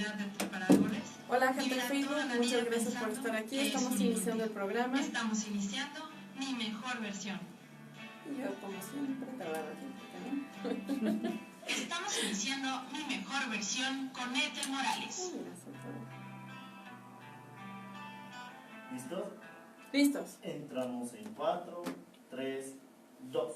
comunidad de preparadores. Hola gente de Facebook, muchas gracias por estar aquí. Estamos iniciando el programa. Estamos iniciando mi mejor versión. Y yo como siempre te agarro aquí, ¿no? Estamos iniciando mi mejor versión con Ethel Morales. ¿Listos? ¿Listos? Entramos en 4, 3, 2.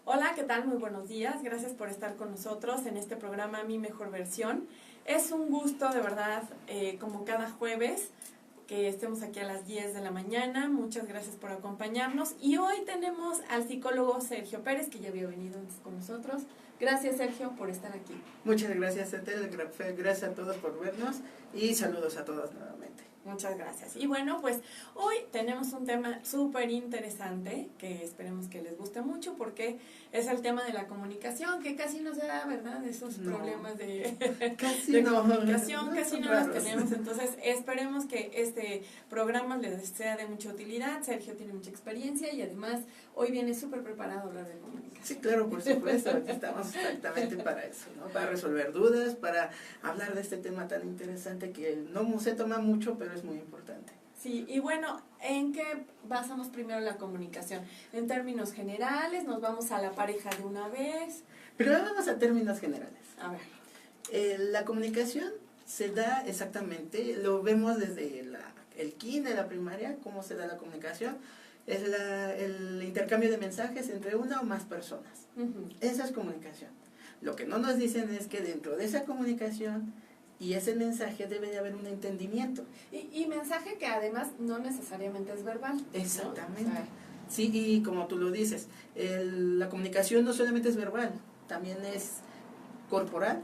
Hola, ¿qué tal? Muy buenos días. Gracias por estar con nosotros en este programa Mi Mejor Versión. Es un gusto, de verdad, como cada jueves, que estemos aquí a las 10 de la mañana. Muchas gracias por acompañarnos. Y hoy tenemos al psicólogo Sergio Pérez, que ya había venido antes con nosotros. Gracias, Sergio, por estar aquí. Muchas gracias, Ethel. Gracias a todos por vernos y saludos a todos nuevamente. Muchas gracias. Y bueno, pues hoy tenemos un tema súper interesante que esperemos que les guste mucho porque es el tema de la comunicación, que casi no se da, ¿verdad? Esos problemas de comunicación casi no los tenemos. Entonces esperemos que este programa les sea de mucha utilidad. Sergio tiene mucha experiencia y además hoy viene súper preparado a hablar de comunicación. Sí, claro, por supuesto. Aquí estamos exactamente para eso, ¿no? Para resolver dudas, para hablar de este tema tan interesante que no se toma mucho, pero es muy importante. Sí, y bueno, ¿en qué basamos primero la comunicación? En términos generales, nos vamos a la pareja de una vez. Pero vamos a términos generales. A ver. La comunicación se da exactamente, lo vemos desde el kinder, la primaria, cómo se da la comunicación. Es el intercambio de mensajes entre una o más personas. Esa es comunicación. Lo que no nos dicen es que dentro de esa comunicación y ese mensaje debe de haber un entendimiento. Y mensaje que además no necesariamente es verbal. Exactamente. ¿No? O sea, sí, y como tú lo dices, la comunicación no solamente es verbal, también es corporal,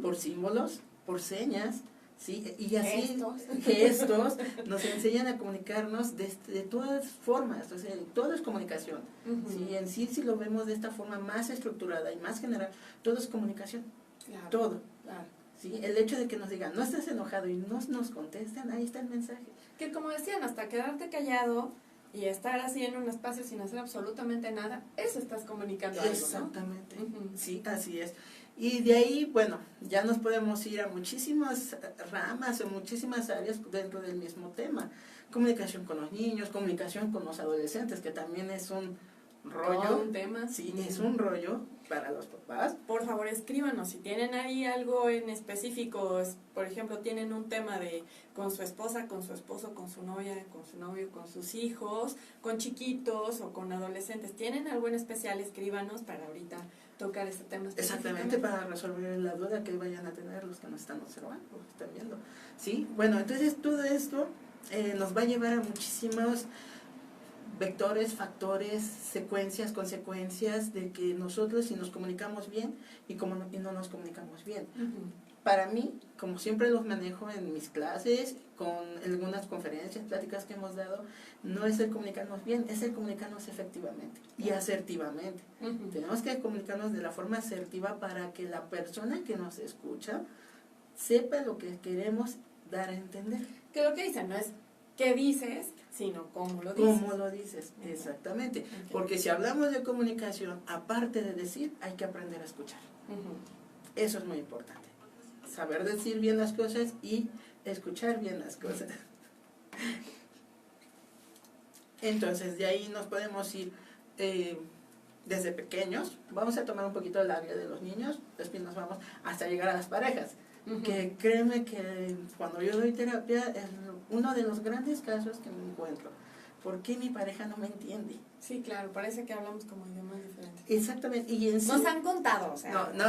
por símbolos, por señas, ¿sí? Y así gestos nos enseñan a comunicarnos de todas formas, o sea, todo es comunicación. ¿Sí? En sí, si lo vemos de esta forma más estructurada y más general, todo es comunicación, claro, todo. Claro. ¿Sí? El hecho de que nos digan, no estás enojado y no nos contestan, ahí está el mensaje. Que como decían, hasta quedarte callado y estar así en un espacio sin hacer absolutamente nada, eso estás comunicando algo, ¿no? Exactamente, sí, así es. Y de ahí, bueno, ya nos podemos ir a muchísimas ramas o muchísimas áreas dentro del mismo tema. Comunicación con los niños, comunicación con los adolescentes, que también es un rollo. Todo un tema. Sí, es un rollo para los papás. Por favor, escríbanos si tienen ahí algo en específico. Por ejemplo, tienen un tema de con su esposa, con su esposo, con su novia, con su novio, con sus hijos, con chiquitos o con adolescentes. ¿Tienen algo en especial? Escríbanos para ahorita tocar ese tema. Exactamente, para resolver la duda que vayan a tener los que nos están observando, los que están viendo. Sí, bueno, entonces todo esto nos va a llevar a muchísimos vectores, factores, secuencias, consecuencias de que nosotros si nos comunicamos bien y no nos comunicamos bien. Para mí, como siempre los manejo en mis clases, con algunas conferencias, pláticas que hemos dado, no es el comunicarnos bien, es el comunicarnos efectivamente y asertivamente. Tenemos que comunicarnos de la forma asertiva para que la persona que nos escucha sepa lo que queremos dar a entender. Que lo que dicen no es qué dices, sino cómo lo dices. ¿Cómo lo dices? Exactamente. Porque si hablamos de comunicación, aparte de decir, hay que aprender a escuchar. Eso es muy importante. Saber decir bien las cosas y escuchar bien las cosas. Entonces, de ahí nos podemos ir desde pequeños. Vamos a tomar un poquito el área de los niños, después nos vamos hasta llegar a las parejas. Que créeme que cuando yo doy terapia es uno de los grandes casos que me encuentro. ¿Por qué mi pareja no me entiende? Sí, claro, parece que hablamos como idiomas diferentes. Exactamente. Y en sí, nos han contado, o sea. No.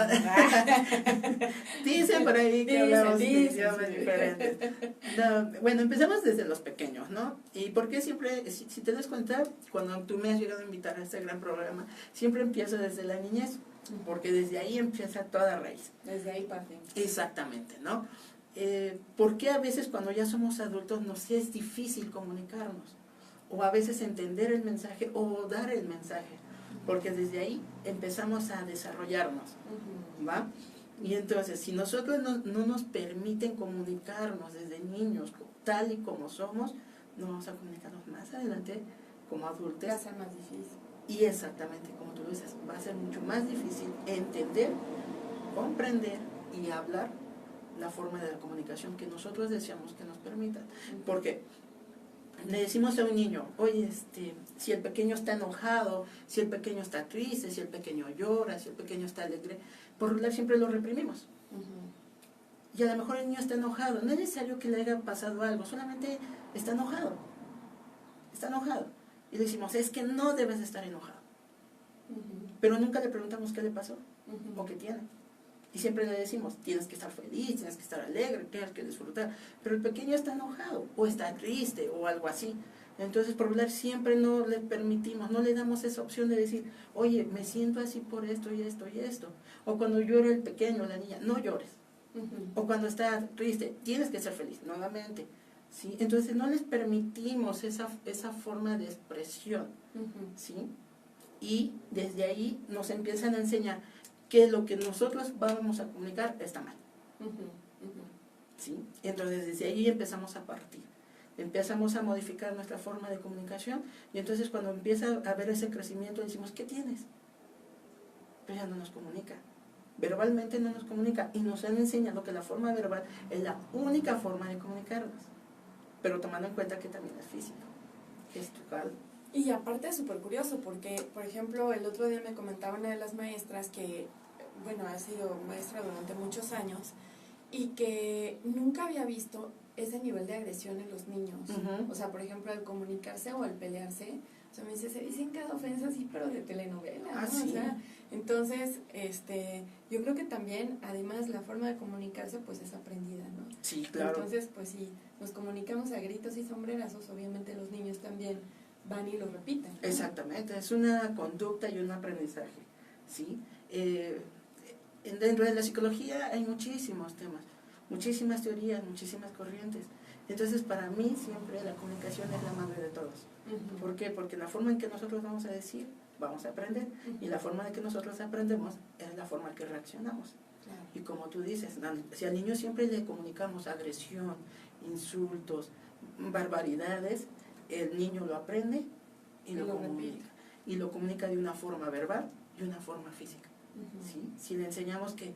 Dicen por ahí que hablamos de idiomas diferentes. No, bueno, empezamos desde los pequeños, ¿no? Y porque siempre, si te das cuenta, cuando tú me has llegado a invitar a este gran programa, siempre empiezo desde la niñez, porque desde ahí empieza toda raíz. Desde ahí partimos. Exactamente, ¿no? ¿Por qué a veces cuando ya somos adultos nos es difícil comunicarnos? O a veces entender el mensaje o dar el mensaje, porque desde ahí empezamos a desarrollarnos, ¿va? Y entonces, si nosotros no nos permiten comunicarnos desde niños, tal y como somos, no vamos a comunicarnos más adelante como adultos. Va a ser más difícil. Y exactamente, como tú dices, va a ser mucho más difícil entender, comprender y hablar la forma de la comunicación que nosotros deseamos que nos permitan. Porque le decimos a un niño, oye, si el pequeño está enojado, si el pequeño está triste, si el pequeño llora, si el pequeño está alegre, por regular siempre lo reprimimos. Y a lo mejor el niño está enojado, no es necesario que le haya pasado algo, solamente está enojado. Está enojado. Y le decimos, es que no debes de estar enojado. Pero nunca le preguntamos qué le pasó o qué tiene. Y siempre le decimos, tienes que estar feliz, tienes que estar alegre, tienes que disfrutar. Pero el pequeño está enojado, o está triste, o algo así. Entonces, por hablar, siempre no le permitimos, no le damos esa opción de decir, oye, me siento así por esto y esto y esto. O cuando llora el pequeño, la niña, no llores. O cuando está triste, tienes que ser feliz, nuevamente. ¿Sí? Entonces, no les permitimos esa forma de expresión. ¿Sí? Y desde ahí nos empiezan a enseñar que lo que nosotros vamos a comunicar está mal. ¿Sí? Entonces desde ahí empezamos a partir, empezamos a modificar nuestra forma de comunicación y entonces cuando empieza a haber ese crecimiento decimos, ¿qué tienes? Pero ya no nos comunica, verbalmente no nos comunica y nos han enseñado que la forma verbal es la única forma de comunicarnos, pero tomando en cuenta que también es físico, gestual. Y aparte es súper curioso porque, por ejemplo, el otro día me comentaba una de las maestras que, bueno, ha sido maestra durante muchos años y que nunca había visto ese nivel de agresión en los niños. O sea, por ejemplo, al comunicarse o al pelearse, o sea, me dice, se dicen cada ofensa así, pero de telenovela, ¿no? Sí. O sea, entonces, yo creo que también, además, la forma de comunicarse, pues, es aprendida, ¿no? Sí, claro. Entonces, pues, si nos comunicamos a gritos y sombrerazos, obviamente los niños también van y lo repiten, ¿no? Exactamente, es una conducta y un aprendizaje, ¿sí? Dentro de la psicología hay muchísimos temas, muchísimas teorías, muchísimas corrientes. Entonces, para mí siempre la comunicación es la madre de todos. ¿Por qué? Porque la forma en que nosotros vamos a decir, vamos a aprender, y la forma en que nosotros aprendemos es la forma en que reaccionamos. Claro. Y como tú dices, si al niño siempre le comunicamos agresión, insultos, barbaridades, el niño lo aprende y lo comunica. Y lo comunica de una forma verbal y una forma física. ¿Sí? Si le enseñamos que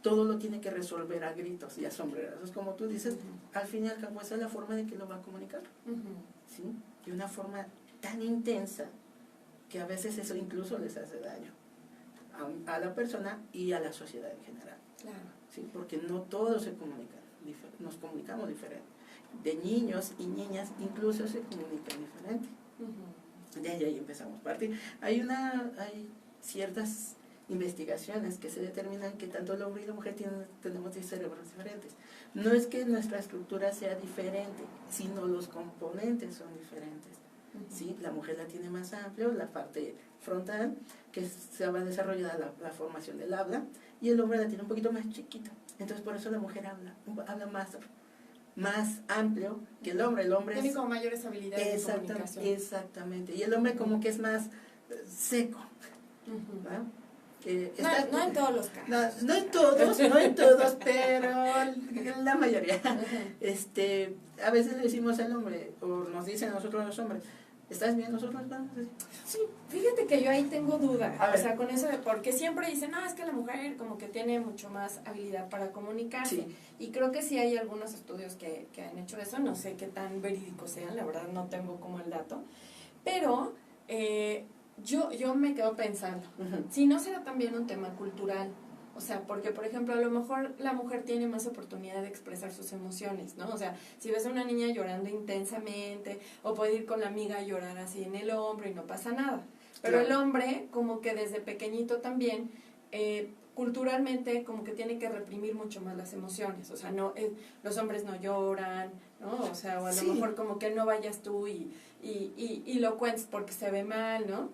todo lo tiene que resolver a gritos y a sombrerazos, como tú dices, al fin y al cabo esa es la forma de que lo va a comunicar. ¿Sí? De una forma tan intensa que a veces eso incluso les hace daño a la persona y a la sociedad en general. Claro. ¿Sí? Porque no todos se comunican, nos comunicamos diferente. De niños y niñas incluso se comunican diferente. Desde ahí empezamos a partir. Hay ciertas investigaciones que se determinan que tanto el hombre y la mujer tenemos cerebros diferentes. No es que nuestra estructura sea diferente, sino los componentes son diferentes. ¿Sí? La mujer la tiene más amplio, la parte frontal, que se va a desarrollar la formación del habla, y el hombre la tiene un poquito más chiquita. Entonces por eso la mujer habla más amplio que el hombre. El hombre tiene como mayores habilidades de comunicación. Exactamente. Y el hombre como que es más seco. ¿No? No en todos los casos. No en todos, pero la mayoría. A veces le decimos al hombre, o nos dicen a nosotros los hombres, ¿estás bien? Nosotros vamos a decir, sí. Fíjate que yo ahí tengo duda, o sea, con eso, porque siempre dicen, es que la mujer como que tiene mucho más habilidad para comunicarse, sí. Y creo que sí hay algunos estudios que han hecho eso, no sé qué tan verídicos sean, la verdad no tengo como el dato, pero yo me quedo pensando, si no será también un tema cultural, o sea, porque por ejemplo a lo mejor la mujer tiene más oportunidad de expresar sus emociones, ¿no? O sea, si ves a una niña llorando intensamente, o puede ir con la amiga a llorar así en el hombro y no pasa nada, pero claro. El hombre como que desde pequeñito también, culturalmente como que tiene que reprimir mucho más las emociones, o sea, no los hombres no lloran, ¿no? O sea, o a lo mejor como que no vayas tú y lo cuentes porque se ve mal, ¿no?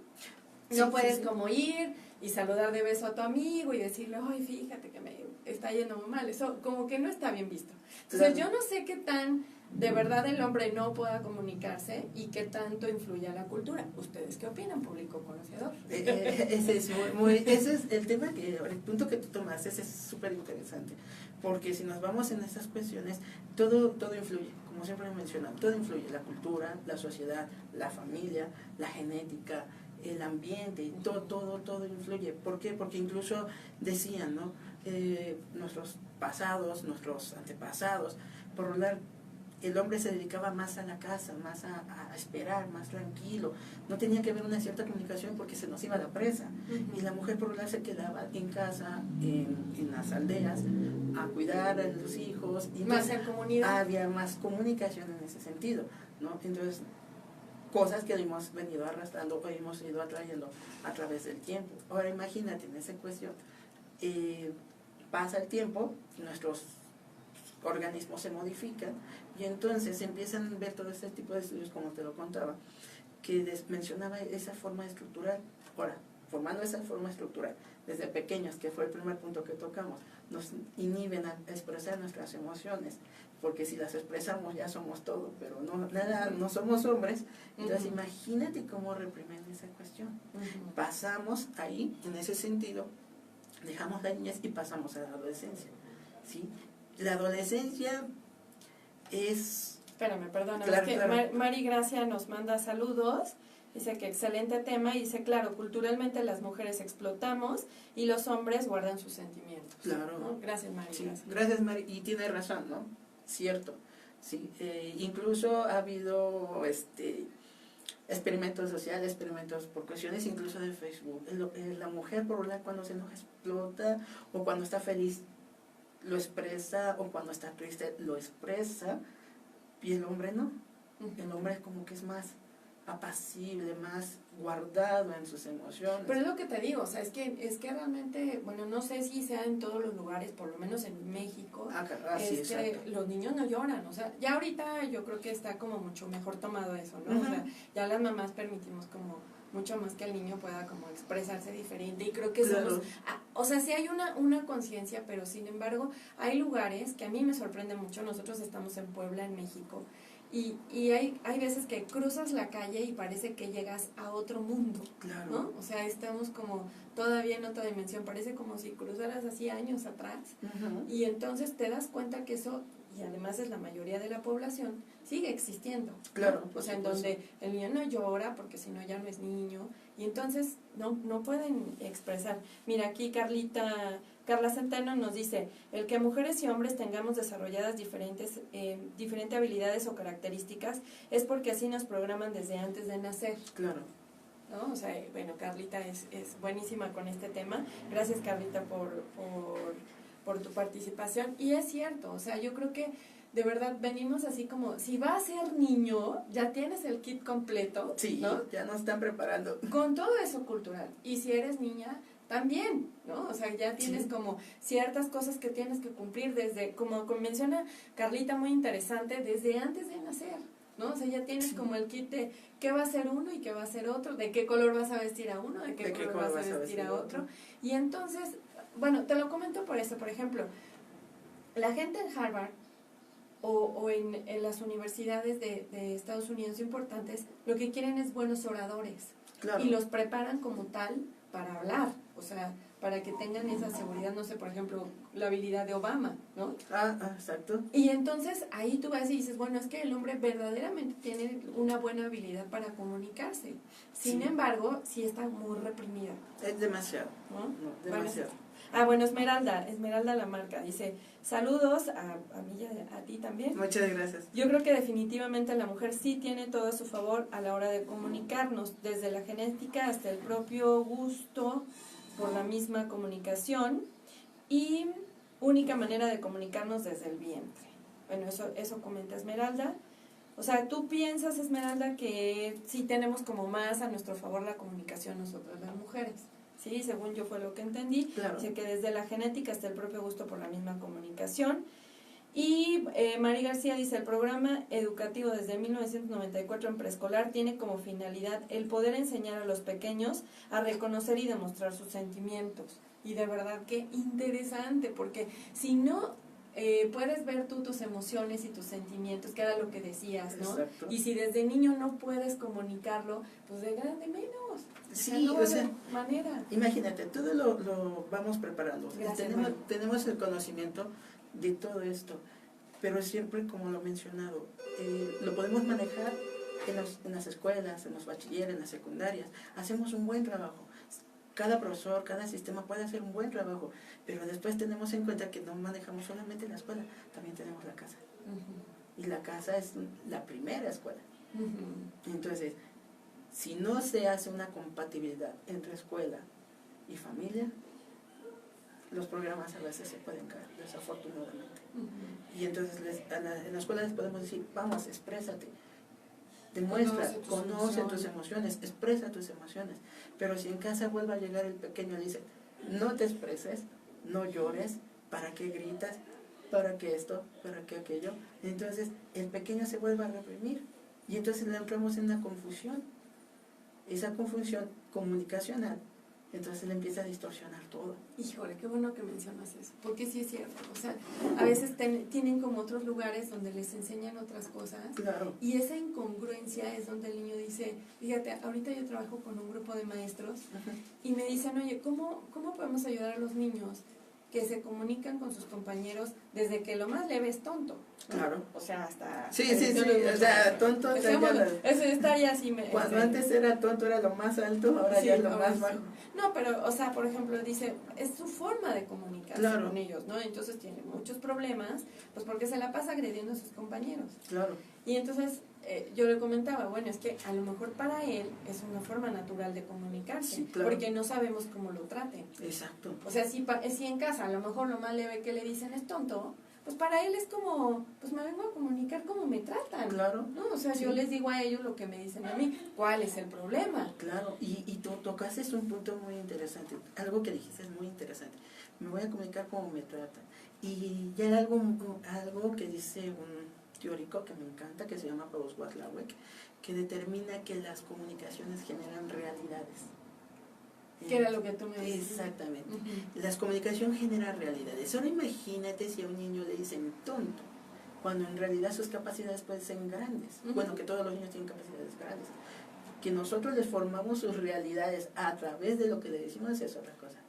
No puedes como ir y saludar de beso a tu amigo y decirle, ay, fíjate que me está yendo muy mal, eso como que no está bien visto. Entonces yo no sé qué tan de verdad el hombre no pueda comunicarse y qué tanto influye a la cultura. ¿Ustedes qué opinan, público conocedor? Ese es el tema, el punto que tú tomaste, ese es súper interesante, porque si nos vamos en estas cuestiones, todo influye, como siempre he mencionado, todo influye, la cultura, la sociedad, la familia, la genética, el ambiente, todo influye. ¿Por qué? Porque incluso decían, ¿no? Nuestros pasados, nuestros antepasados, por lo general, el hombre se dedicaba más a la casa, más a esperar, más tranquilo. No tenía que haber una cierta comunicación porque se nos iba la presa. Y la mujer por lo general se quedaba en casa, en las aldeas, a cuidar a los hijos. Y más en comunidad. había más comunicación en ese sentido, ¿no? Entonces, cosas que hemos venido arrastrando o hemos ido atrayendo a través del tiempo. Ahora imagínate en esa cuestión, pasa el tiempo, nuestros organismos se modifican y entonces empiezan a ver todo este tipo de estudios, como te lo contaba, que mencionaba esa forma estructural. Ahora, formando esa forma estructural desde pequeños, que fue el primer punto que tocamos, nos inhiben a expresar nuestras emociones, porque si las expresamos ya somos todo, pero no somos hombres. Entonces imagínate cómo reprimen esa cuestión. Pasamos ahí, en ese sentido, dejamos la niñez y pasamos a la adolescencia, ¿sí? La adolescencia es... Espérame, perdona, Claro, es que claro. Mari Gracia nos manda saludos, dice que excelente tema, y dice, claro, culturalmente las mujeres explotamos y los hombres guardan sus sentimientos. Claro. ¿No? Gracias, Mari. Sí, Gracias. gracias, Mari, y tiene razón, ¿no? Cierto, sí. Incluso ha habido experimentos sociales, experimentos por cuestiones incluso de Facebook. La mujer, por un lado, cuando se enoja explota, o cuando está feliz lo expresa, o cuando está triste lo expresa, y el hombre no. El hombre es como que es más apacible, más guardado en sus emociones. Pero es lo que te digo, o sea, es que realmente, bueno, no sé si sea en todos los lugares, por lo menos en México, Sí, exacto. los niños no lloran, o sea, ya ahorita yo creo que está como mucho mejor tomado eso, ¿no? O sea, ya las mamás permitimos como mucho más que el niño pueda como expresarse diferente, y creo que Claro. somos, o sea, sí hay una conciencia, pero sin embargo hay lugares que a mí me sorprende mucho. Nosotros estamos en Puebla, en México, y hay veces que cruzas la calle y parece que llegas a otro mundo, Claro. ¿no? O sea, estamos como todavía en otra dimensión, parece como si cruzaras así años atrás, y entonces te das cuenta que eso, y además es la mayoría de la población, sigue existiendo, ¿no? Claro, O sea, en donde el niño no llora porque si no ya no es niño, y entonces no pueden expresar. Mira, aquí Carla Centeno nos dice, el que mujeres y hombres tengamos desarrolladas diferentes habilidades o características es porque así nos programan desde antes de nacer, Claro. ¿no? O sea, bueno, Carlita es buenísima con este tema. Gracias, Carlita, por tu participación. Y es cierto, o sea, yo creo que de verdad venimos así como, si vas a ser niño, ya tienes el kit completo, Sí, ¿no? ya nos están preparando. Con todo eso cultural. Y si eres niña, también, ¿no? O sea, ya tienes como ciertas cosas que tienes que cumplir desde, como menciona Carlita, muy interesante, desde antes de nacer, ¿no? O sea, ya tienes como el kit de qué va a ser uno y qué va a ser otro, de qué color vas a vestir a uno, de qué color vas a vestir a otro. Y entonces, bueno, te lo comento por eso, por ejemplo, la gente en Harvard o en las universidades de Estados Unidos importantes, lo que quieren es buenos oradores. Claro. Y los preparan como tal para hablar, o sea, para que tengan esa seguridad, no sé, por ejemplo, la habilidad de Obama, ¿no? Exacto. Y entonces ahí tú vas y dices, bueno, es que el hombre verdaderamente tiene una buena habilidad para comunicarse. Sin embargo, sí está muy reprimida. Es demasiado. ¿No? No, demasiado. Bueno, Esmeralda Lamarca dice, saludos a mí y a ti también. Muchas gracias. Yo creo que definitivamente la mujer sí tiene todo a su favor a la hora de comunicarnos, desde la genética hasta el propio gusto por la misma comunicación, y única manera de comunicarnos desde el vientre. Bueno, eso comenta Esmeralda. O sea, ¿tú piensas, Esmeralda, que sí tenemos como más a nuestro favor la comunicación nosotras las mujeres? Sí, según yo fue lo que entendí. Claro. Dice que desde la genética hasta el propio gusto por la misma comunicación. Y Mari García dice, el programa educativo desde 1994 en preescolar tiene como finalidad el poder enseñar a los pequeños a reconocer y demostrar sus sentimientos. Y de verdad que interesante, porque si no puedes ver tú tus emociones y tus sentimientos, que era lo que decías, ¿no? Exacto. Y si desde niño no puedes comunicarlo, pues de grande menos. Sí, no o sea, hay manera. Imagínate, todo lo vamos preparando. Gracias, tenemos el conocimiento de todo esto, pero siempre, como lo he mencionado, lo podemos manejar en las escuelas, en los bachilleres, en las secundarias. Hacemos un buen trabajo. cada profesor, cada sistema puede hacer un buen trabajo, pero después tenemos en cuenta que no manejamos solamente la escuela, también tenemos la casa. Y la casa es la primera escuela. Entonces, si no se hace una compatibilidad entre escuela y familia, los programas a veces se pueden caer, desafortunadamente. Y entonces en la escuela les podemos decir, vamos, exprésate, demuestra, conoce tus emociones, expresa tus emociones. Pero si en casa vuelve a llegar el pequeño y le dice, no te expreses, no llores, ¿para qué gritas? ¿Para qué esto? ¿Para qué aquello? Entonces el pequeño se vuelve a reprimir y entonces le entramos en una confusión. Esa confusión comunicacional, entonces le empieza a distorsionar todo. Híjole, qué bueno que mencionas eso, porque sí es cierto, o sea, a veces tienen como otros lugares donde les enseñan otras cosas. Claro. Y esa incongruencia es donde el niño dice, fíjate, ahorita yo trabajo con un grupo de maestros y me dicen, oye, ¿cómo podemos ayudar a los niños que se comunican con sus compañeros desde que lo más leve es tonto? Claro. O sea, hasta... Sí, o sea, tonto... Estaría así... Cuando antes era tonto era lo más alto, ahora sí, ya es lo ahora más sí. bajo. No, pero, o sea, por ejemplo, dice, es su forma de comunicarse Claro. con ellos, ¿no? Entonces tiene muchos problemas, pues porque se la pasa agrediendo a sus compañeros. Claro. Y entonces yo le comentaba, bueno, es que a lo mejor para él es una forma natural de comunicarse, Sí, claro. porque no sabemos cómo lo traten. Exacto. O sea, si en casa a lo mejor lo más leve que le dicen es tonto, pues para él es como, pues me vengo a comunicar como me tratan. Claro. ¿No? O sea, Sí. yo les digo a ellos lo que me dicen a mí, ¿cuál es el problema? Claro, y tú tocaste un punto muy interesante, algo que dijiste es muy interesante. Me voy a comunicar como me tratan. Y ya hay algo que dice un teórico que me encanta, que se llama Paul Watzlawick, que determina que las comunicaciones generan realidades. Que era lo que tú me decías. Exactamente. Las comunicaciones generan realidades. Ahora imagínate si a un niño le dicen tonto, cuando en realidad sus capacidades pueden ser grandes. Bueno, que todos los niños tienen capacidades grandes. Que nosotros les formamos sus realidades a través de lo que le decimos es otra cosa.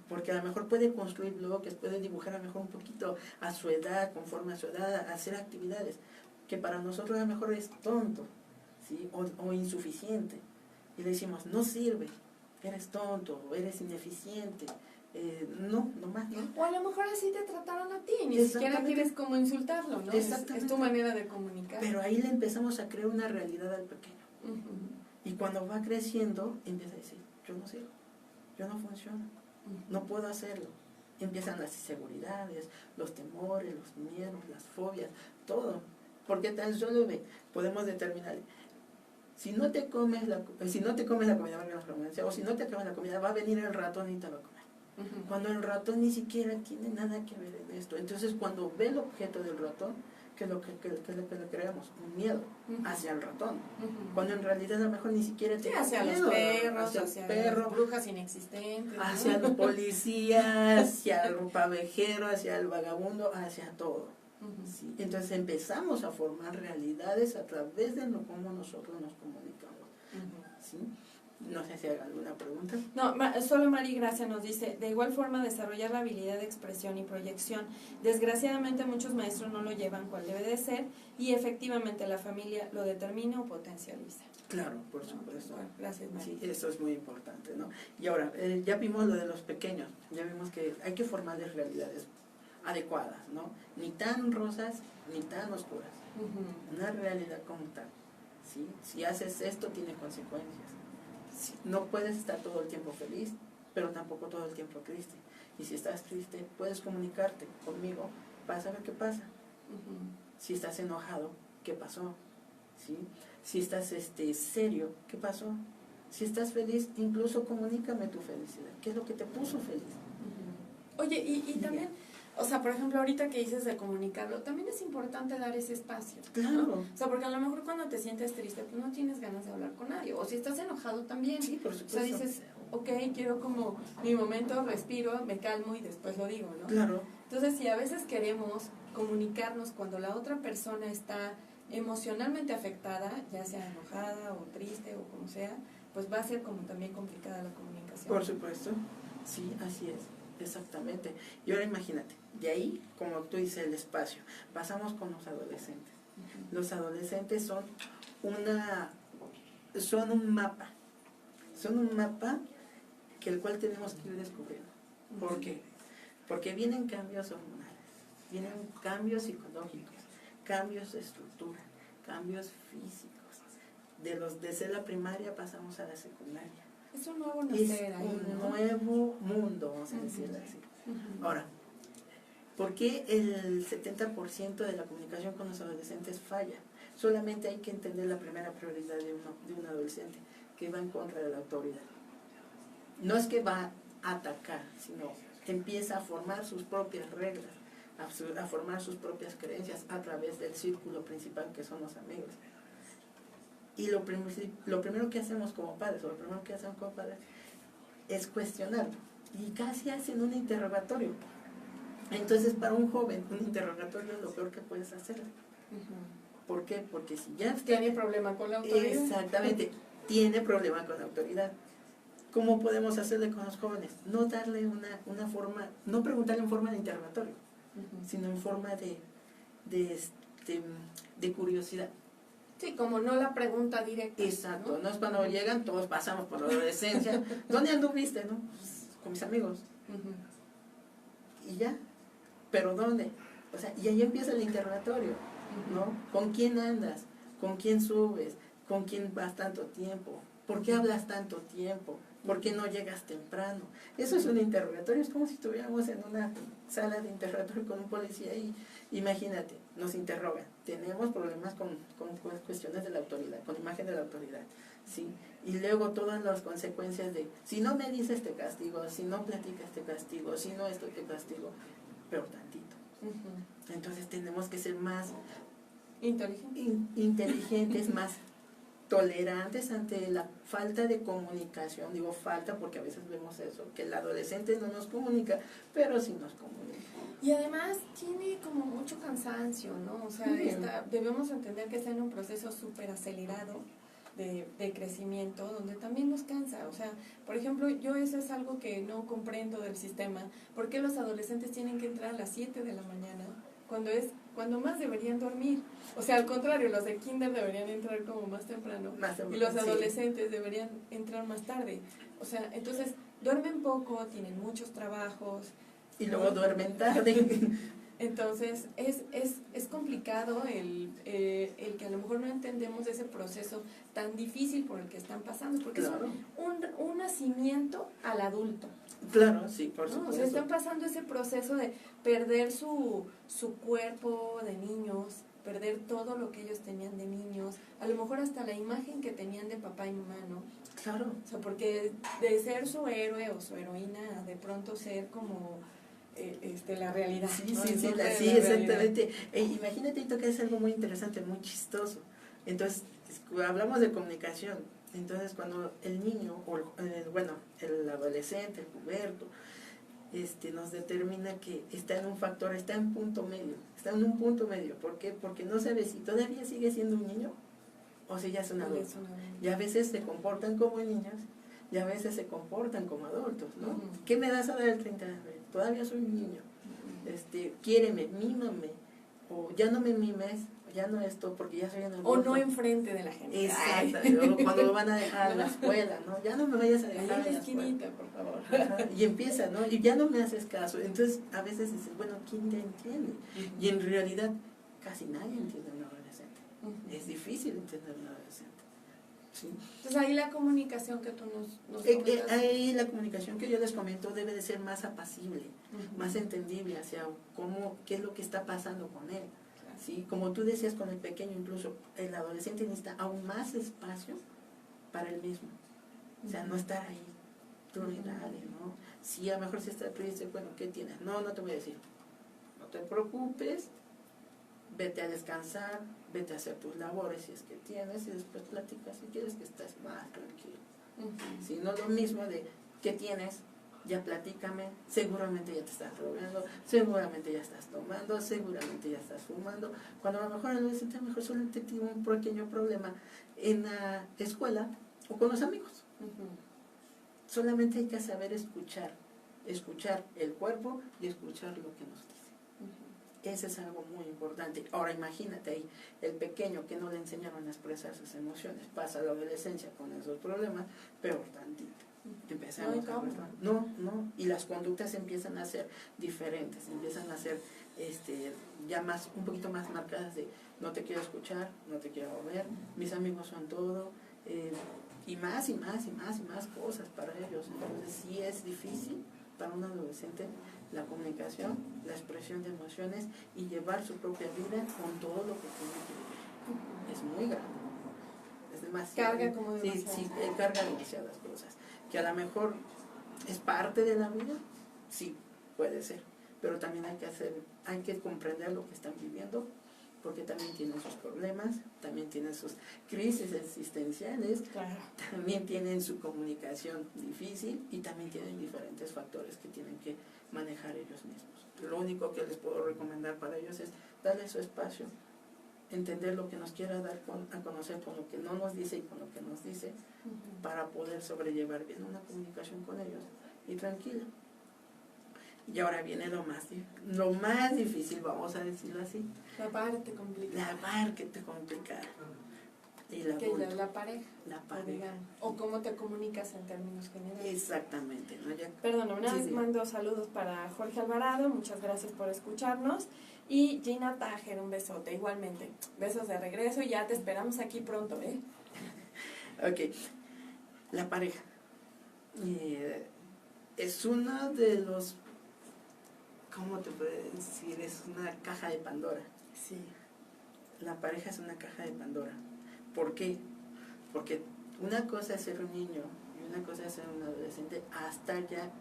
Porque a lo mejor puede construir bloques, puede dibujar a lo mejor un poquito a su edad, conforme a su edad, hacer actividades que para nosotros a lo mejor es tonto, ¿sí? o insuficiente. Y le decimos, no sirve, eres tonto, eres ineficiente. No más, ¿no? O a lo mejor así te trataron a ti, ni siquiera Exactamente. quieres como insultarlo, ¿no? Exactamente. Es tu manera de comunicar. Pero ahí le empezamos a crear una realidad al pequeño. Y cuando va creciendo, empieza a decir, yo no sirvo, yo no funciono, no puedo hacerlo. Empiezan las inseguridades, los temores, los miedos, las fobias, todo. Porque tan solo podemos determinar, si no te comes la comida, valga la redundancia, o si no te acabas la comida, va a venir el ratón y te va a comer. Cuando el ratón ni siquiera tiene nada que ver en esto. Entonces, cuando ve el objeto del ratón, ¿qué es lo que le creamos? Un miedo hacia el ratón. Cuando en realidad a lo mejor ni siquiera Sí, tiene hacia miedo, los perros, hacia hacia el perro, las brujas inexistentes, ¿no? hacia el policía, hacia el pavejero, hacia el vagabundo, hacia todo. ¿Sí? Entonces empezamos a formar realidades a través de cómo nosotros nos comunicamos. ¿Sí? No sé si hay alguna pregunta. No, solo Mari Gracia nos dice, de igual forma desarrollar la habilidad de expresión y proyección. Desgraciadamente muchos maestros no lo llevan cual debe de ser y efectivamente la familia lo determina o potencializa. Claro, por supuesto. Bueno, gracias, Mari. Sí, eso es muy importante, ¿no? Y ahora, ya vimos lo de los pequeños, ya vimos que hay que formarles realidades adecuadas, ¿no? Ni tan rosas, ni tan oscuras. Una realidad como tal, ¿sí? Si haces esto, tiene consecuencias. Sí, no puedes estar todo el tiempo feliz, pero tampoco todo el tiempo triste. Y si estás triste, puedes comunicarte conmigo para saber qué pasa. Si estás enojado, ¿qué pasó? ¿Sí? Si estás serio, ¿qué pasó? Si estás feliz, incluso comunícame tu felicidad. ¿Qué es lo que te puso feliz? Oye, y también, o sea, por ejemplo, ahorita que dices de comunicarlo, también es importante dar ese espacio, ¿no? Claro. O sea, porque a lo mejor cuando te sientes triste, pues no tienes ganas de hablar con nadie. O si estás enojado también. Sí, por O supuesto. sea, dices, ok, quiero como mi momento, respiro, me calmo y después lo digo, ¿no? Claro. Entonces, si a veces queremos comunicarnos cuando la otra persona está emocionalmente afectada, ya sea enojada o triste o como sea, pues va a ser como también complicada la comunicación. Por supuesto. Sí, así es. Exactamente. Y ahora imagínate, de ahí, como tú dices, el espacio, pasamos con los adolescentes. Los adolescentes son un mapa que el cual tenemos que ir descubriendo. ¿Por qué? Porque vienen cambios hormonales, vienen cambios psicológicos, cambios de estructura, cambios físicos. Desde la primaria pasamos a la secundaria. Es un nuevo Es nacer ahí, un ¿no? nuevo mundo, vamos a decirlo así. Ahora, ¿por qué el 70% de la comunicación con los adolescentes falla? Solamente hay que entender la primera prioridad de un adolescente, que va en contra de la autoridad. No es que va a atacar, sino empieza a formar sus propias reglas, a formar sus propias creencias a través del círculo principal que son los amigos. Y lo primero que hacemos como padres, o lo primero que hacen como padres, es cuestionarlo. Y casi hacen un interrogatorio. Entonces, para un joven, un interrogatorio es lo peor que puedes hacer. ¿Por qué? Porque si ya ¿Tiene problema con la autoridad? exactamente, tiene problema con la autoridad. ¿Cómo podemos hacerle con los jóvenes? No darle una forma, no preguntarle en forma de interrogatorio, sino en forma de curiosidad. Sí, como no la pregunta directa. Exacto, no es cuando llegan, todos pasamos por la adolescencia. ¿Dónde anduviste? ¿No? Pues, con mis amigos. Y ya. ¿Pero dónde? O sea, y ahí empieza el interrogatorio, ¿no? ¿Con quién andas? ¿Con quién subes? ¿Con quién vas tanto tiempo? ¿Por qué hablas tanto tiempo? ¿Por qué no llegas temprano? Eso es un interrogatorio, es como si estuviéramos en una sala de interrogatorio con un policía y imagínate, nos interrogan. Tenemos problemas con cuestiones de la autoridad, con imagen de la autoridad, ¿sí? Y luego todas las consecuencias de, si no me dices te castigo, si no platicas te castigo, si no esto te castigo, peor tantito. Entonces tenemos que ser más inteligentes, más tolerantes ante la falta de comunicación. Digo falta porque a veces vemos eso, que el adolescente no nos comunica, pero sí nos comunica. Y además tiene como mucho cansancio, ¿no? O sea, debemos entender que está en un proceso súper acelerado de crecimiento, donde también nos cansa. O sea, por ejemplo, yo eso es algo que no comprendo del sistema. ¿Por qué los adolescentes tienen que entrar a las 7 de la mañana? Cuando más deberían dormir. O sea, al contrario, los de kinder deberían entrar como más temprano. Y los adolescentes deberían entrar más tarde. O sea, entonces duermen poco, tienen muchos trabajos. Y luego duermen tarde. Entonces es complicado el que a lo mejor no entendemos ese proceso tan difícil por el que están pasando, porque Claro. es un nacimiento al adulto. Claro, sí, por ¿No? supuesto. O sea, están pasando ese proceso de perder su cuerpo de niños, perder todo lo que ellos tenían de niños, a lo mejor hasta la imagen que tenían de papá y mamá, ¿no? Claro. O sea, porque de ser su héroe o su heroína, de pronto ser como la realidad. Sí, ¿no? sí, sí, Entonces, exactamente. Imagínate, Ito, que es algo muy interesante, muy chistoso. Entonces, hablamos de comunicación. Entonces, cuando el niño, o el adolescente, el puberto, nos determina que está en un factor, está en punto medio. Está en un punto medio. ¿Por qué? Porque no sabe si todavía sigue siendo un niño o si ya es un adulto. Y a veces se comportan como niños y a veces se comportan como adultos, ¿no? ¿Qué me das a dar el 30 de abril? Todavía soy un niño. Quiéreme, mímame. O ya no me mimes, ya no esto, porque ya soy un adulto. O no enfrente de la gente. Exacto. Luego cuando lo van a dejar a la escuela, ¿no? Ya no me vayas a dejar Ahí a en la la escuela. esquinita, por favor. Ajá, y empieza, ¿no? Y ya no me haces caso. Entonces, a veces dices, bueno, ¿quién te entiende? Y en realidad, casi nadie entiende a un adolescente. Es difícil entender a un adolescente. ¿Sí? Entonces ahí la comunicación que tú nos comentas. Ahí la comunicación que yo les comento debe de ser más apacible, más entendible hacia qué es lo que está pasando con él. Claro. ¿Sí? Como tú decías con el pequeño, incluso el adolescente necesita aún más espacio para él mismo. O sea, no estar ahí, tú dale, ¿no? Si a lo mejor si está triste, bueno, ¿qué tienes? No te voy a decir. No te preocupes, vete a descansar, vete a hacer tus labores si es que tienes y después platicas si quieres que estés más tranquilo. Si no lo mismo de ¿qué tienes? Ya platícame, seguramente ya te estás drogando, seguramente ya estás tomando, seguramente ya estás fumando, cuando a lo mejor el adolescente a lo mejor solamente tiene un pequeño problema en la escuela o con los amigos. Solamente hay que saber escuchar el cuerpo y escuchar lo que nos dice. Ese es algo muy importante. Ahora imagínate ahí, el pequeño que no le enseñaron a expresar sus emociones, pasa la adolescencia con esos problemas, peor tantito. Empezamos No, ¿cómo? no, y las conductas empiezan a ser diferentes, empiezan a ser ya más, un poquito más marcadas de no te quiero escuchar, no te quiero ver, mis amigos son todo, y más cosas para ellos. Entonces sí es difícil para un adolescente la comunicación, la expresión de emociones y llevar su propia vida con todo lo que tiene que vivir. Es muy grande, es demasiado. Carga como demasiado. Sí, carga demasiadas cosas, que a lo mejor es parte de la vida, sí, puede ser, pero también hay que comprender lo que están viviendo, porque también tienen sus problemas, también tienen sus crisis existenciales, Claro. también tienen su comunicación difícil y también tienen diferentes factores que tienen que manejar ellos mismos. Lo único que les puedo recomendar para ellos es darle su espacio, entender lo que nos quiera dar a conocer con lo que no nos dice y con lo que nos dice, para poder sobrellevar bien una comunicación con ellos y tranquila. Y ahora viene lo más difícil, vamos a decirlo así. La parte complicada. La parte complicada. Y la Que ya la pareja. La pareja. Digamos. O cómo te comunicas en términos generales. Exactamente, ¿no? Ya, Perdón, una vez sí. mando saludos para Jorge Alvarado, muchas gracias por escucharnos. Y Gina Tajer, un besote, igualmente. Besos de regreso y ya te esperamos aquí pronto, ¿eh? Ok, la pareja. Es uno de los, ¿cómo te puedo decir? Es una caja de Pandora. Sí. La pareja es una caja de Pandora. ¿Por qué? Porque una cosa es ser un niño y una cosa es ser un adolescente hasta ya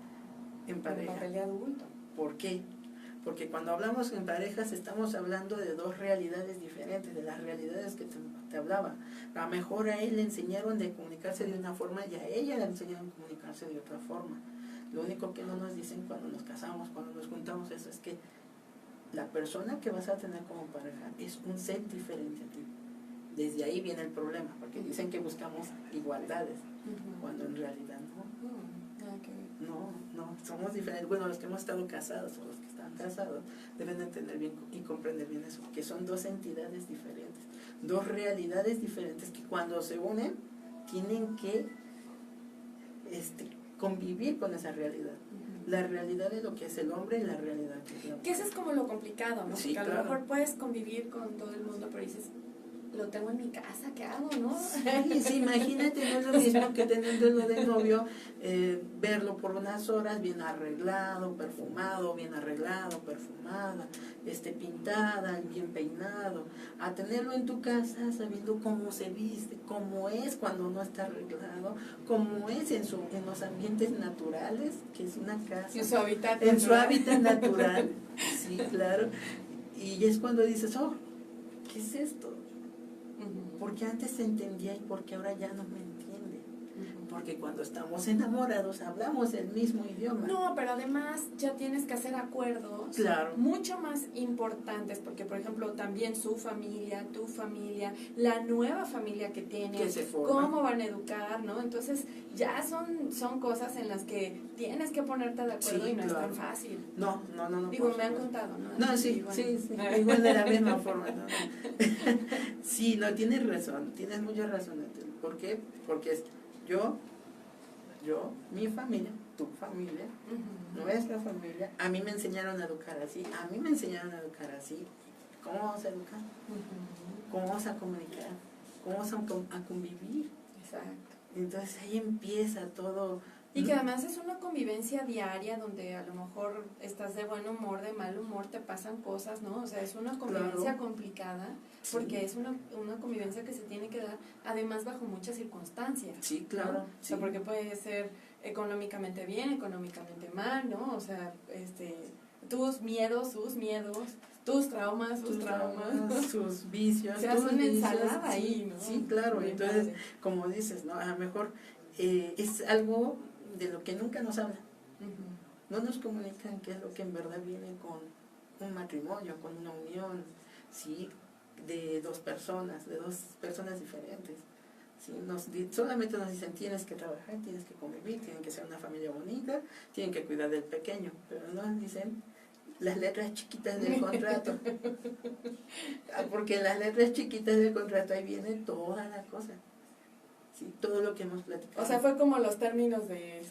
en pareja. En papel de adulto. ¿Por qué? Porque cuando hablamos en parejas estamos hablando de dos realidades diferentes, de las realidades que te hablaba. A lo mejor a él le enseñaron de comunicarse de una forma y a ella le enseñaron a comunicarse de otra forma. Lo único que no nos dicen cuando nos casamos, cuando nos juntamos, eso es que la persona que vas a tener como pareja es un ser diferente a ti. Desde ahí viene el problema, porque dicen que buscamos igualdades, cuando en realidad no. Nada que ver. No, somos diferentes. Bueno, los que hemos estado casados o los que están casados deben entender bien y comprender bien eso, que son dos entidades diferentes, dos realidades diferentes que cuando se unen tienen que convivir con esa realidad. La realidad de lo que es el hombre y la realidad que es la mujer. Que eso es como lo complicado, ¿no? Sí, Porque a claro. lo mejor puedes convivir con todo el mundo, pero dices, lo tengo en mi casa, ¿qué hago, no? Sí, imagínate, no es lo mismo que teniéndolo de novio, verlo por unas horas bien arreglado, perfumada, pintada, bien peinado, a tenerlo en tu casa sabiendo cómo se viste, cómo es cuando no está arreglado, cómo es en los ambientes naturales, que es una casa. En su hábitat En natural. su hábitat natural, sí, claro. Y es cuando dices, oh, ¿qué es esto? Porque antes se entendía y porque ahora ya no me entiende. Porque cuando estamos enamorados hablamos el mismo idioma. No, pero además ya tienes que hacer acuerdos Claro. mucho más importantes, porque por ejemplo también su familia, tu familia, la nueva familia que tienen, Que se forma. cómo van a educar, ¿no? Entonces ya son cosas en las que tienes que ponerte de acuerdo Sí, y no claro. es tan fácil. No. Digo, por me han supuesto. contado, ¿no? No, sí, igual de la misma forma. No. Sí, no, tienes razón, tienes mucha razón. ¿Por qué? Porque es yo, mi familia, tu familia, nuestra familia, a mí me enseñaron a educar así, ¿Cómo vamos a educar? ¿Cómo vamos a comunicar? ¿Cómo vamos a convivir? Exacto. Entonces ahí empieza todo. Y que además es una convivencia diaria donde a lo mejor estás de buen humor, de mal humor, te pasan cosas, ¿no? O sea, es una convivencia Claro. complicada Sí. porque es una convivencia que se tiene que dar además bajo muchas circunstancias. Sí, claro. ¿no? O Sí. sea, porque puede ser económicamente bien, económicamente mal, ¿no? O sea, tus miedos, sus miedos, tus traumas, sus traumas. sus vicios. Se hace tus una vicios, ensalada sí, ahí, ¿no? Sí, claro. Bien Entonces, padre. como dices, ¿no? A lo mejor es algo de lo que nunca nos hablan. No nos comunican qué es lo que en verdad viene con un matrimonio, con una unión, ¿sí? De dos personas diferentes. ¿Sí? Solamente nos dicen, tienes que trabajar, tienes que convivir, tienen que ser una familia bonita, tienen que cuidar del pequeño, pero no nos dicen las letras chiquitas del contrato. Porque en las letras chiquitas del contrato ahí viene toda la cosa. ¿sí? Todo lo que hemos platicado. O sea, fue como los términos de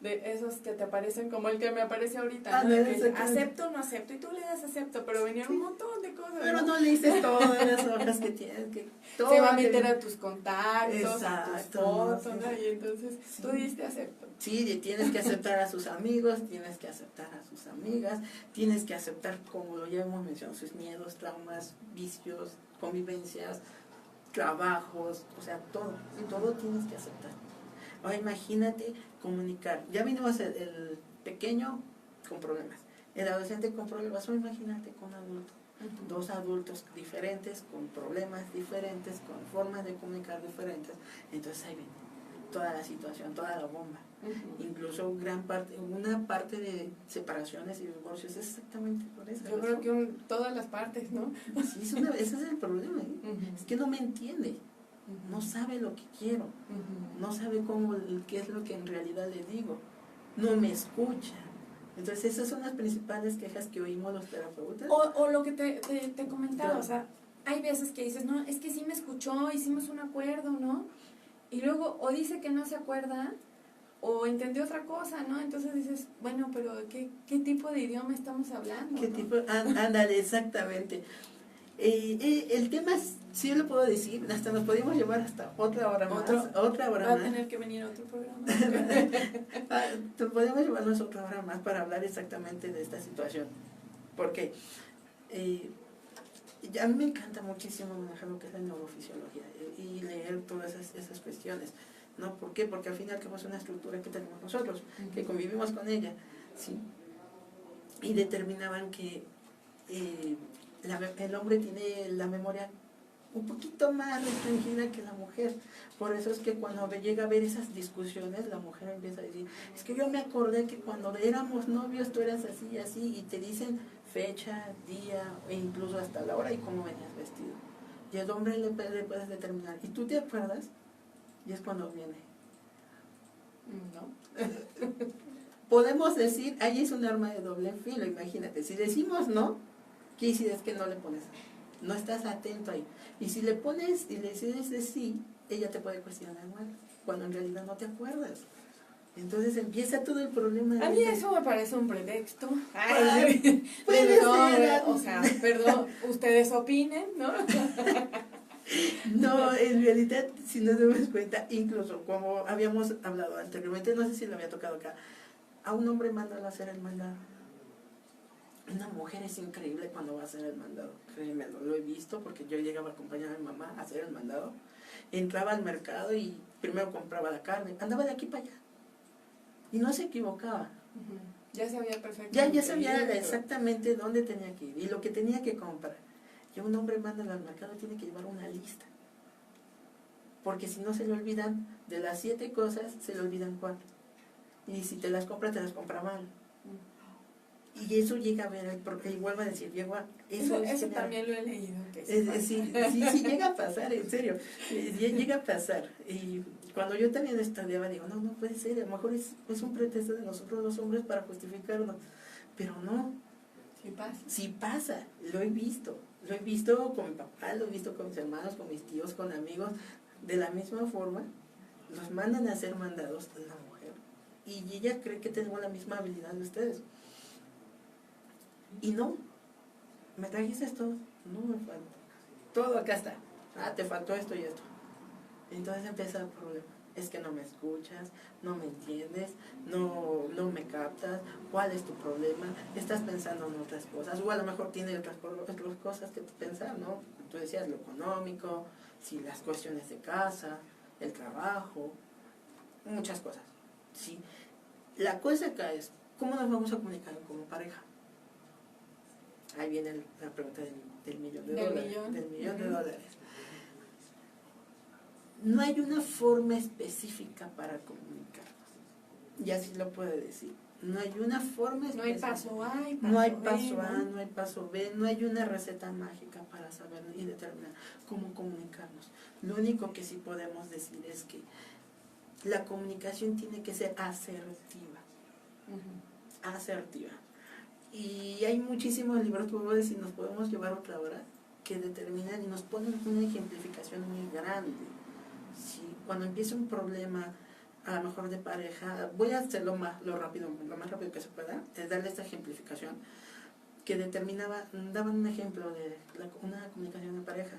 esos que te aparecen, como el que me aparece ahorita, ¿no? De que acepto o no acepto, y tú le das acepto, pero venían un montón de cosas. Pero no le dices todas las hojas que tienes, que todo se va a meter a tus contactos, exacto, a tus fotos, ¿no? ¿no? Y entonces tú diste acepto. Sí, tienes que aceptar a sus amigos, tienes que aceptar a sus amigas, tienes que aceptar, como lo ya hemos mencionado, sus miedos, traumas, vicios, convivencias, trabajos, o sea, todo tienes que aceptar. Ahora imagínate comunicar, ya vinimos el pequeño con problemas, el adolescente con problemas, o imagínate con adulto, dos adultos diferentes, con problemas diferentes, con formas de comunicar diferentes, entonces ahí viene toda la situación, toda la bomba. Incluso una parte de separaciones y divorcios es exactamente por eso. Yo creo que todas las partes, ¿no? Sí, ese es el problema, ¿eh? Es que no me entiende, no sabe lo que quiero, no sabe qué es lo que en realidad le digo, no me escucha. Entonces esas son las principales quejas que oímos los terapeutas. O lo que te comentaba, claro. O sea, hay veces que dices, no, es que sí me escuchó, hicimos un acuerdo, ¿no? Y luego o dice que no se acuerda o entendió otra cosa, ¿no? Entonces dices, bueno, pero ¿qué tipo de idioma estamos hablando? ¿Qué tipo? Ándale, exactamente. El tema, sí lo puedo decir, hasta nos podemos llevar hasta otra hora más. Va a tener que venir otro programa. Podemos llevarnos otra hora más para hablar exactamente de esta situación. Porque a mí me encanta muchísimo manejar lo que es la neurofisiología y leer todas esas cuestiones, ¿no? ¿Por qué? Porque al final es una estructura que tenemos nosotros, que convivimos con ella, ¿sí? Y determinaban que el hombre tiene la memoria un poquito más restringida que la mujer. Por eso es que cuando llega a ver esas discusiones, la mujer empieza a decir, es que yo me acordé que cuando éramos novios tú eras así y así, y te dicen fecha, día, e incluso hasta la hora y cómo venías vestido. Y el hombre le puedes determinar, ¿y tú te acuerdas? Y es cuando viene. No. Podemos decir, ahí es un arma de doble filo, imagínate. Si decimos no, ¿qué decir? Es que no le pones, no estás atento ahí. Y si le pones y le decides de sí, ella te puede cuestionar igual, cuando en realidad no te acuerdas. Entonces empieza todo el problema. A mí eso me parece un pretexto. Puede ser. O sea, perdón, ustedes opinen, ¿no? No, en realidad, si nos damos cuenta, incluso como habíamos hablado anteriormente, no sé si lo había tocado acá, a un hombre mándalo a hacer el mandado. Una mujer es increíble cuando va a hacer el mandado, créeme, lo he visto porque yo llegaba a acompañar a mi mamá a hacer el mandado, entraba al mercado y primero compraba la carne, andaba de aquí para allá y no se equivocaba. Ya sabía perfectamente. Ya sabía exactamente dónde tenía que ir y lo que tenía que comprar. Y un hombre manda al mercado tiene que llevar una lista, porque si no se le olvidan, de las 7 cosas se le olvidan 4, y si te las compra mal. Y eso llega a ver, y vuelvo a decir, eso también lo he leído. Sí, llega a pasar, en serio, llega a pasar. Y cuando yo también estudiaba, digo, no puede ser, a lo mejor es un pretexto de nosotros los hombres para justificarnos, pero no. Sí pasa, lo he visto con mi papá, lo he visto con mis hermanos, con mis tíos, con amigos, de la misma forma, los mandan a hacer mandados a una mujer, y ella cree que tengo la misma habilidad de ustedes. Y no, ¿me trajiste esto? No me falta. Todo acá está. Te faltó esto y esto. Entonces empieza el problema. Es que no me escuchas, no me entiendes, no me captas. ¿Cuál es tu problema? Estás pensando en otras cosas. O a lo mejor tienes otras cosas que pensar, ¿no? Tú decías lo económico, si las cuestiones de casa, el trabajo, muchas cosas. ¿Sí? La cosa acá es, ¿cómo nos vamos a comunicar como pareja? Ahí viene la pregunta del millón de dólares. No hay una forma específica para comunicarnos. Y así lo puede decir. No hay una forma específica. No hay paso A, no hay paso A, no hay paso B, no hay una receta mágica para saber y determinar cómo comunicarnos. Lo único que sí podemos decir es que la comunicación tiene que ser asertiva. Asertiva. Y hay muchísimos libros, como decir, nos podemos llevar otra hora, que determinan y nos ponen una ejemplificación muy grande, ¿sí? Cuando empieza un problema, a lo mejor de pareja, voy a hacerlo lo más rápido que se pueda, es darle esta ejemplificación que daban un ejemplo de una comunicación de pareja,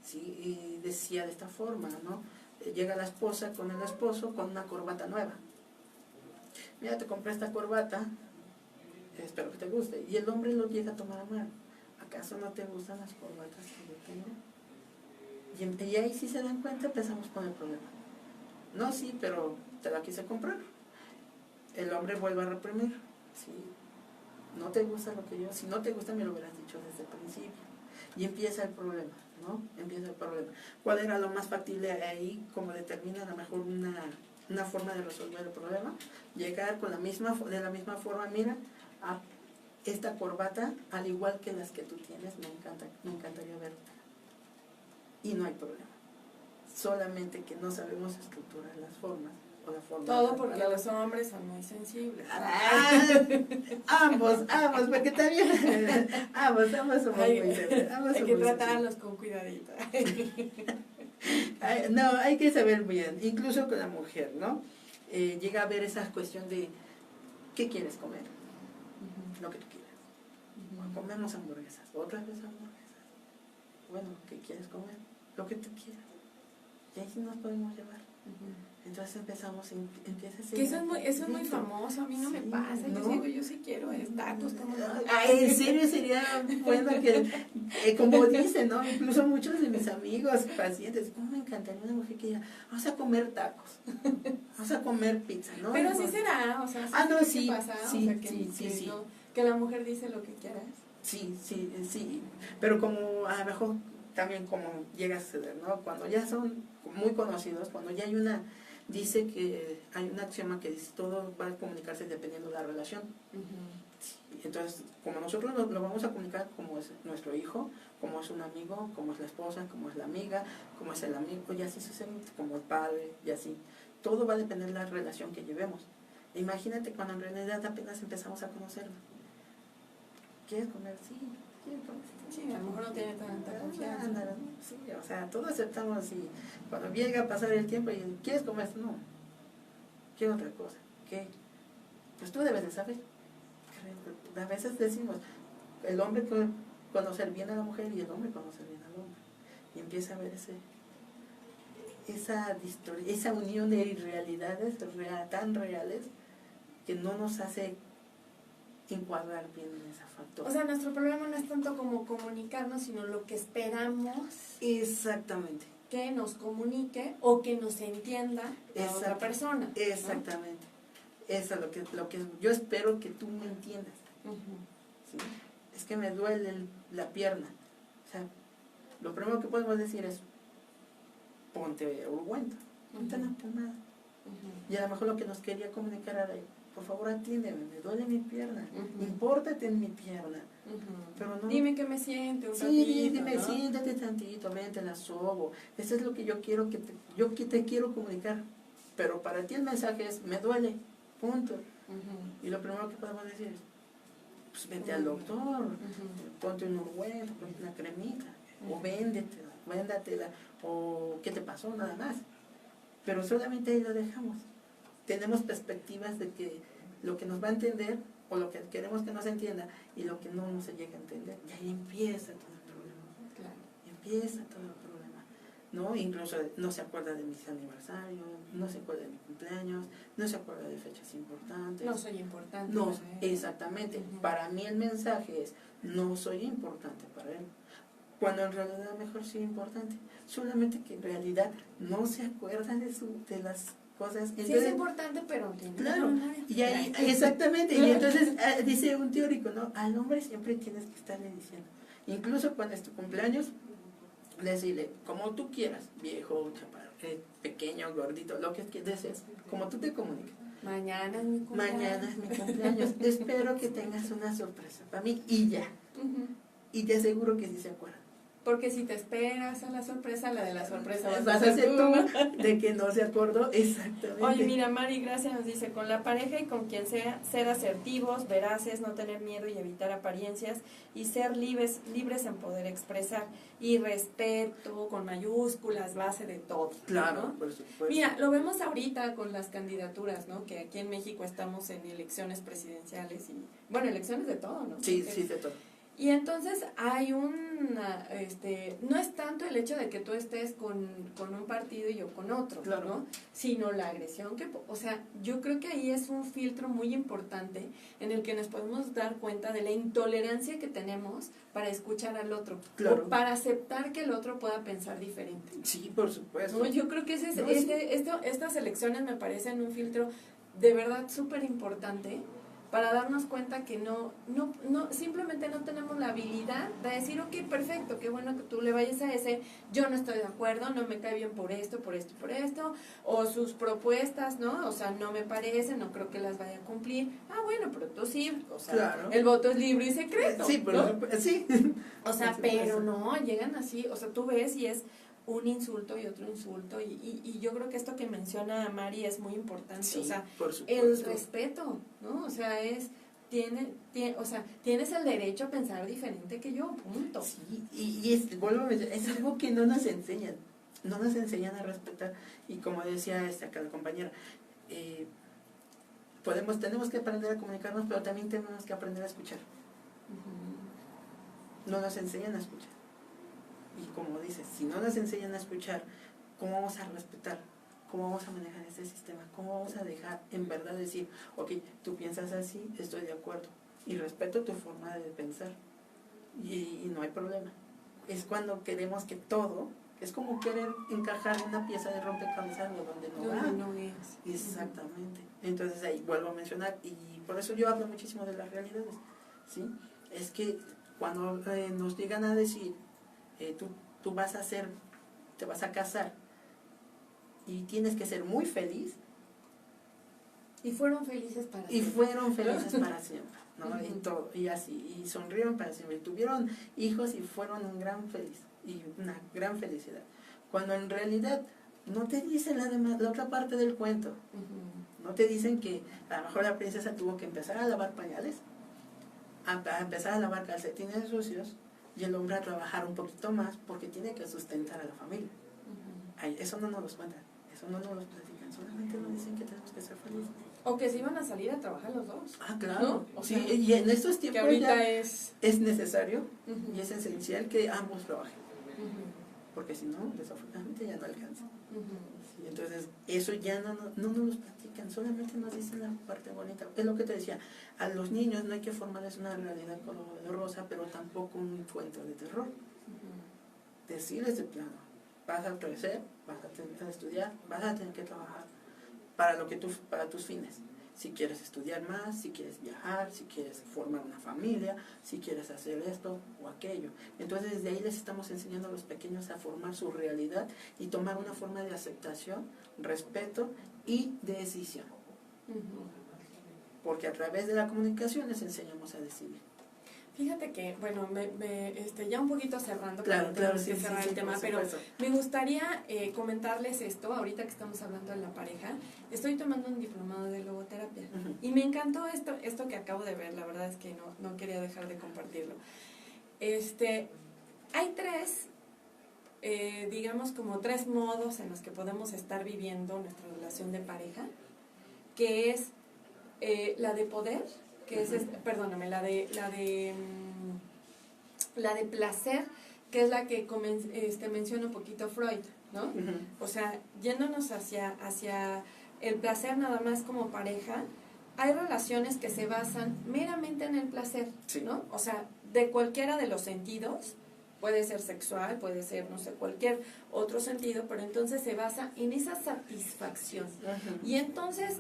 ¿sí? Y decía de esta forma, ¿no? Llega la esposa con el esposo con una corbata nueva. Mira, te compré esta corbata, espero que te guste. Y el hombre lo llega a tomar a mal. ¿Acaso no te gustan las corbatas que yo tengo? Y ahí si se dan cuenta empezamos con el problema. No, sí, pero te la quise comprar. El hombre vuelve a reprimir. ¿Sí? No te gusta lo que yo, si no te gusta me lo hubieras dicho desde el principio. Y empieza el problema, ¿no? Empieza el problema. ¿Cuál era lo más factible ahí? Como determina a lo mejor una forma de resolver el problema. Llegar de la misma forma, mira, a esta corbata, al igual que las que tú tienes, me encantaría verte. Y no hay problema. Solamente que no sabemos estructurar las formas. O la forma Todo porque los hombres son muy sensibles. Ambos, porque también ambos somos muy sensibles. Hay que tratarlos con cuidadito. No, hay que saber bien, incluso con la mujer, ¿no? Llega a haber esa cuestión de ¿qué quieres comer? Lo que tú quieras. Comemos hamburguesas, otra vez hamburguesas. Bueno, ¿qué quieres comer? Lo que tú quieras. Y ahí sí nos podemos llevar. Entonces empieza a ser... Que eso es muy famoso, a mí no me pasa. ¿No? Yo digo, yo sí quiero tacos como... En serio sería bueno que, como dicen, ¿no? Incluso muchos de mis amigos, pacientes, ¿cómo me encantaría una mujer que diga, vamos a comer tacos, vamos a comer pizza, ¿no? Pero así será, o sea, no, sí, pasa, sí, o sea, sí. No, que la mujer dice lo que quieras. Sí, pero como a lo mejor también como llega a suceder, ¿no? Cuando ya son muy conocidos, cuando ya hay dice que hay un axioma que dice todo va a comunicarse dependiendo de la relación. Entonces, como nosotros lo vamos a comunicar como es nuestro hijo, como es un amigo, como es la esposa, como es la amiga, como es el amigo, y así sucesivamente, como el padre, y así. Todo va a depender de la relación que llevemos. Imagínate cuando en realidad apenas empezamos a conocerlo. ¿Quieres comer? Sí. ¿Quieres comer? Sí, a lo mejor no tiene tanta confianza. Sí, o sea, todos aceptamos y cuando llega a pasar el tiempo y ¿quieres comer? No. ¿Qué otra cosa? ¿Qué? Pues tú debes de saber. A veces decimos, el hombre puede conocer bien a la mujer y el hombre conocer bien al hombre. Y empieza a ver esa unión de irrealidades tan reales que no nos hace encuadrar bien en ese factor. O sea, nuestro problema no es tanto como comunicarnos, sino lo que esperamos. Exactamente. Que nos comunique o que nos entienda la otra persona. Exactamente. ¿No? Eso es lo que yo espero que tú me entiendas. ¿Sí? Es que me duele la pierna. O sea, lo primero que podemos decir es ponte ungüento, ponte la pomada. Y a lo mejor lo que nos quería comunicar era, por favor atiéndeme, me duele mi pierna, impórtate en mi pierna. Pero no, dime que me siente un ratito. Sí, dime, ¿no? Siéntate tantito, ven, te la sobo. Eso es lo que yo quiero yo te quiero comunicar. Pero para ti el mensaje es, me duele, punto. Y lo primero que podemos decir es, pues vete al doctor, ponte un ungüento, ponte una cremita, o véndatela, o ¿qué te pasó? Nada más. Pero solamente ahí lo dejamos. Tenemos perspectivas de que lo que nos va a entender, o lo que queremos que nos entienda, y lo que no se llega a entender. Y ahí empieza todo el problema. Claro. Empieza todo el problema, ¿no? Incluso no se acuerda de mis aniversarios, no se acuerda de mi cumpleaños, no se acuerda de fechas importantes. No soy importante. No, exactamente. Para mí el mensaje es, no soy importante para él. Cuando en realidad mejor soy importante. Solamente que en realidad no se acuerda de las cosas. Entonces, sí es importante, pero claro, y ahí, exactamente, y entonces dice un teórico, ¿no? Al hombre siempre tienes que estarle diciendo, incluso cuando es tu cumpleaños, decirle, como tú quieras, viejo, chaparro, pequeño, gordito, lo que desees, como tú te comuniques. Mañana es mi cumpleaños. Mañana es mi cumpleaños, espero que tengas una sorpresa para mí, y ya. Y te aseguro que sí se acuerdan. porque si te esperas a la sorpresa, la de la sorpresa vas a ser tú, de que no se acordó, exactamente. Oye, mira, Mari Gracia nos dice, con la pareja y con quien sea, ser asertivos, veraces, no tener miedo y evitar apariencias, y ser libres en poder expresar, y respeto, con mayúsculas, base de todo. Claro, ¿no? por supuesto. Mira, lo vemos ahorita con las candidaturas, ¿no? Que aquí en México estamos en elecciones presidenciales y, bueno, elecciones de todo, ¿no? Sí, Porque sí, de todo. y entonces hay no es tanto el hecho de que tú estés con un partido y yo con otro, Claro. ¿no? Sino la agresión o sea, yo creo que ahí es un filtro muy importante en el que nos podemos dar cuenta de la intolerancia que tenemos para escuchar al otro, Claro. o para aceptar que el otro pueda pensar diferente. Sí, por supuesto. ¿No? Yo creo que ese es, No, estas elecciones me parecen un filtro de verdad súper importante para darnos cuenta que no, simplemente no tenemos la habilidad de decir, ok, perfecto, qué bueno que tú le vayas a ese, yo no estoy de acuerdo, no me cae bien por esto, o sus propuestas, ¿no? O sea, no me parecen, no creo que las vaya a cumplir. Ah, bueno, pero tú sí, o sea, claro. El voto es libre y secreto. Sí, pero ¿no? sí. O sea, Sí, pero eso. no, llegan así, o sea, tú ves y es un insulto y otro insulto, y yo creo que esto que menciona Mari es muy importante, Sí, o sea, por supuesto. el respeto, ¿no? O sea, o sea, tienes el derecho a pensar diferente que yo, punto. Sí, y vuelvo a mencionar, es algo que no nos enseñan a respetar, y como decía acá la compañera, tenemos que aprender a comunicarnos, pero también tenemos que aprender a escuchar. No nos enseñan a escuchar. Y como dices, si no nos enseñan a escuchar, ¿cómo vamos a respetar? ¿Cómo vamos a manejar este sistema? ¿Cómo vamos a dejar en verdad decir, ok, tú piensas así, estoy de acuerdo, y respeto tu forma de pensar, y no hay problema? Es cuando queremos que todo, es como querer encajar una pieza de rompecabezas donde no va. No es. Exactamente. Entonces ahí vuelvo a mencionar, y por eso yo hablo muchísimo de las realidades, ¿sí? Es que cuando nos llegan a decir, tú te vas a casar y tienes que ser muy feliz, Y fueron felices para y siempre. fueron felices para siempre, ¿no? Ujú. Y todo, y así, y sonrieron para siempre, y tuvieron hijos y fueron un gran feliz, y una gran felicidad, cuando en realidad no te dicen la otra parte del cuento. No te dicen que a lo mejor la princesa tuvo que empezar a lavar pañales, a empezar a lavar calcetines sucios, y el hombre a trabajar un poquito más porque tiene que sustentar a la familia. Ay, eso no nos lo cuentan, eso no nos lo platican, solamente nos dicen que tenemos que ser felices. O que se iban a salir a trabajar los dos. Ah, claro. ¿No? O Sí, sea, y en estos Que tiempos ahorita ya es... es necesario Ujú. y es esencial que ambos trabajen, Ujú. porque si no, desafortunadamente ya no alcanza. Ujú. Sí, entonces, eso ya no nos lo platican, solamente nos dicen la parte bonita. Es lo que te decía, a los niños no hay que formarles una realidad color de rosa, pero tampoco un cuento de terror. Decirles de plano, vas a crecer, vas a tener que estudiar, vas a tener que trabajar para tus fines. Si quieres estudiar más, si quieres viajar, si quieres formar una familia, si quieres hacer esto o aquello. Entonces desde ahí les estamos enseñando a los pequeños a formar su realidad y tomar una forma de aceptación, respeto y decisión. Ujú. Porque a través de la comunicación les enseñamos a decidir. Fíjate que, bueno, ya un poquito cerrando, Claro, porque claro, tenemos sí, que cerrar sí, el tema, por pero supuesto. me gustaría comentarles esto, ahorita que estamos hablando de la pareja. Estoy tomando un diplomado de logoterapia, Ujú. y me encantó esto que acabo de ver, la verdad es que no quería dejar de compartirlo. Hay digamos como tres modos en los que podemos estar viviendo nuestra relación de pareja, que es la de poder, que es, perdóname, la de placer, que es la que menciona un poquito Freud, ¿no? Ujú. O sea, yéndonos hacia el placer nada más como pareja, hay relaciones que se basan meramente en el placer, Sí. ¿no? O sea, de cualquiera de los sentidos, puede ser sexual, puede ser, no sé, cualquier otro sentido, pero entonces se basa en esa satisfacción. Ujú. Y entonces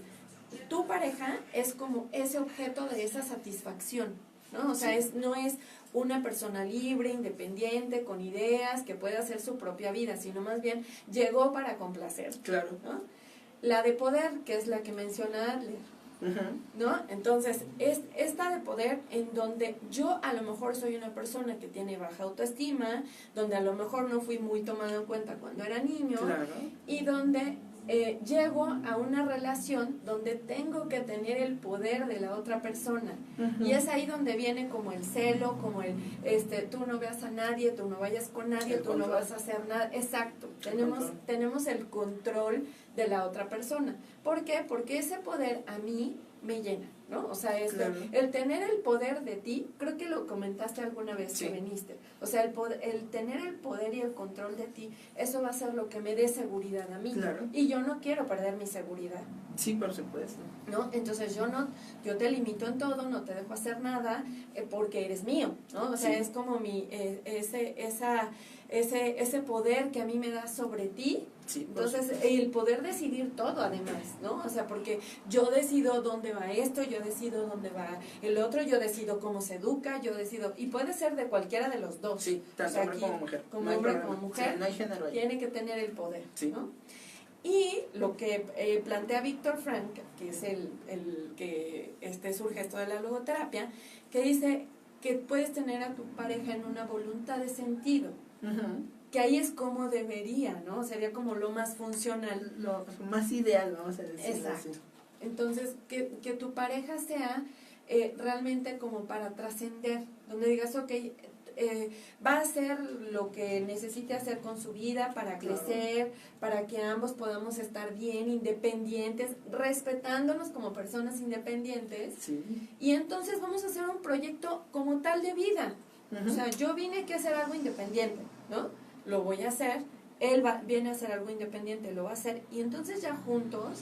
tu pareja es como ese objeto de esa satisfacción, ¿no? O sea, Sí. no es una persona libre, independiente, con ideas, que puede hacer su propia vida, sino más bien llegó para complacer, Claro. ¿no? La de poder, que es la que menciona Adler, ¿no? Entonces, es esta de poder en donde yo a lo mejor soy una persona que tiene baja autoestima, donde a lo mejor no fui muy tomado en cuenta cuando era niño, Claro. y donde llego a una relación donde tengo que tener el poder de la otra persona. Y es ahí donde viene como el celo, como el, tú no veas a nadie, tú no vayas con nadie, El tú no control. vas a hacer nada. Exacto, Control. tenemos el control de la otra persona. ¿Por qué? Porque ese poder a mí me llena, ¿no? O sea, Claro. el tener el poder de ti, creo que lo comentaste alguna vez Sí. que viniste. O sea, el tener el poder y el control de ti, eso va a ser lo que me dé seguridad a mí. Claro. Y yo no quiero perder mi seguridad, Sí, por supuesto. ¿no? Entonces yo te limito en todo, no te dejo hacer nada porque eres mío, ¿no? O sea, Sí. es como ese poder que a mí me da sobre ti. Sí, por Entonces, supuesto. el poder decidir todo además, ¿no? O sea, porque yo decido dónde va esto, yo decido dónde va el otro, yo decido cómo se educa, yo decido, y puede ser de cualquiera de los dos. Sí, tanto O sea, hombre aquí, como mujer. como No hay hombre problema. como mujer, Sí, no hay género ahí. tiene que tener el poder, Sí. ¿no? Y lo que plantea Víctor Frank, que es el que surge esto de la logoterapia, que dice que puedes tener a tu pareja en una voluntad de sentido, que ahí es como debería, ¿no? Sería como lo más funcional. Lo más ideal, vamos a decirlo Exacto. así. Entonces, que tu pareja sea realmente como para trascender, donde digas, ok, va a hacer lo que necesite hacer con su vida para crecer, para que ambos podamos estar bien, independientes, respetándonos como personas independientes. Sí. Y entonces vamos a hacer un proyecto como tal de vida. Ujú. O sea, yo vine aquí a hacer algo independiente, ¿no? Lo voy a hacer, viene a hacer algo independiente, lo va a hacer, y entonces ya juntos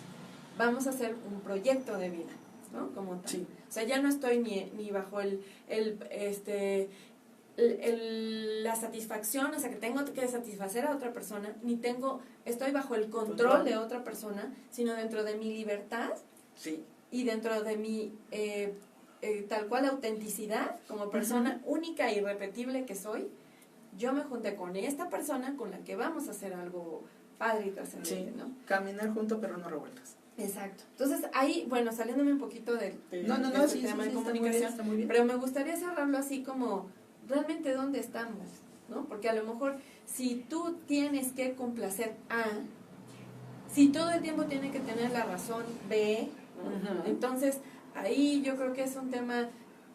vamos a hacer un proyecto de vida, ¿no? Como tal. Sí. O sea, ya no estoy ni bajo la satisfacción, o sea, que tengo que satisfacer a otra persona, estoy bajo el control de otra persona, sino dentro de mi libertad Sí. y dentro de mi tal cual autenticidad como persona única e irrepetible que soy. Yo me junté con esta persona con la que vamos a hacer algo padre y trascendente, Sí. ¿no? Caminar juntos pero no revueltas. Exacto. Entonces ahí, bueno, saliéndome un poquito de No, este sí, tema de está muy bien, comunicación, está muy bien. pero me gustaría cerrarlo así como realmente dónde estamos, ¿no? Porque a lo mejor si tú tienes que complacer A, si todo el tiempo tiene que tener la razón B, ¿no? Ujú. Entonces ahí yo creo que es un tema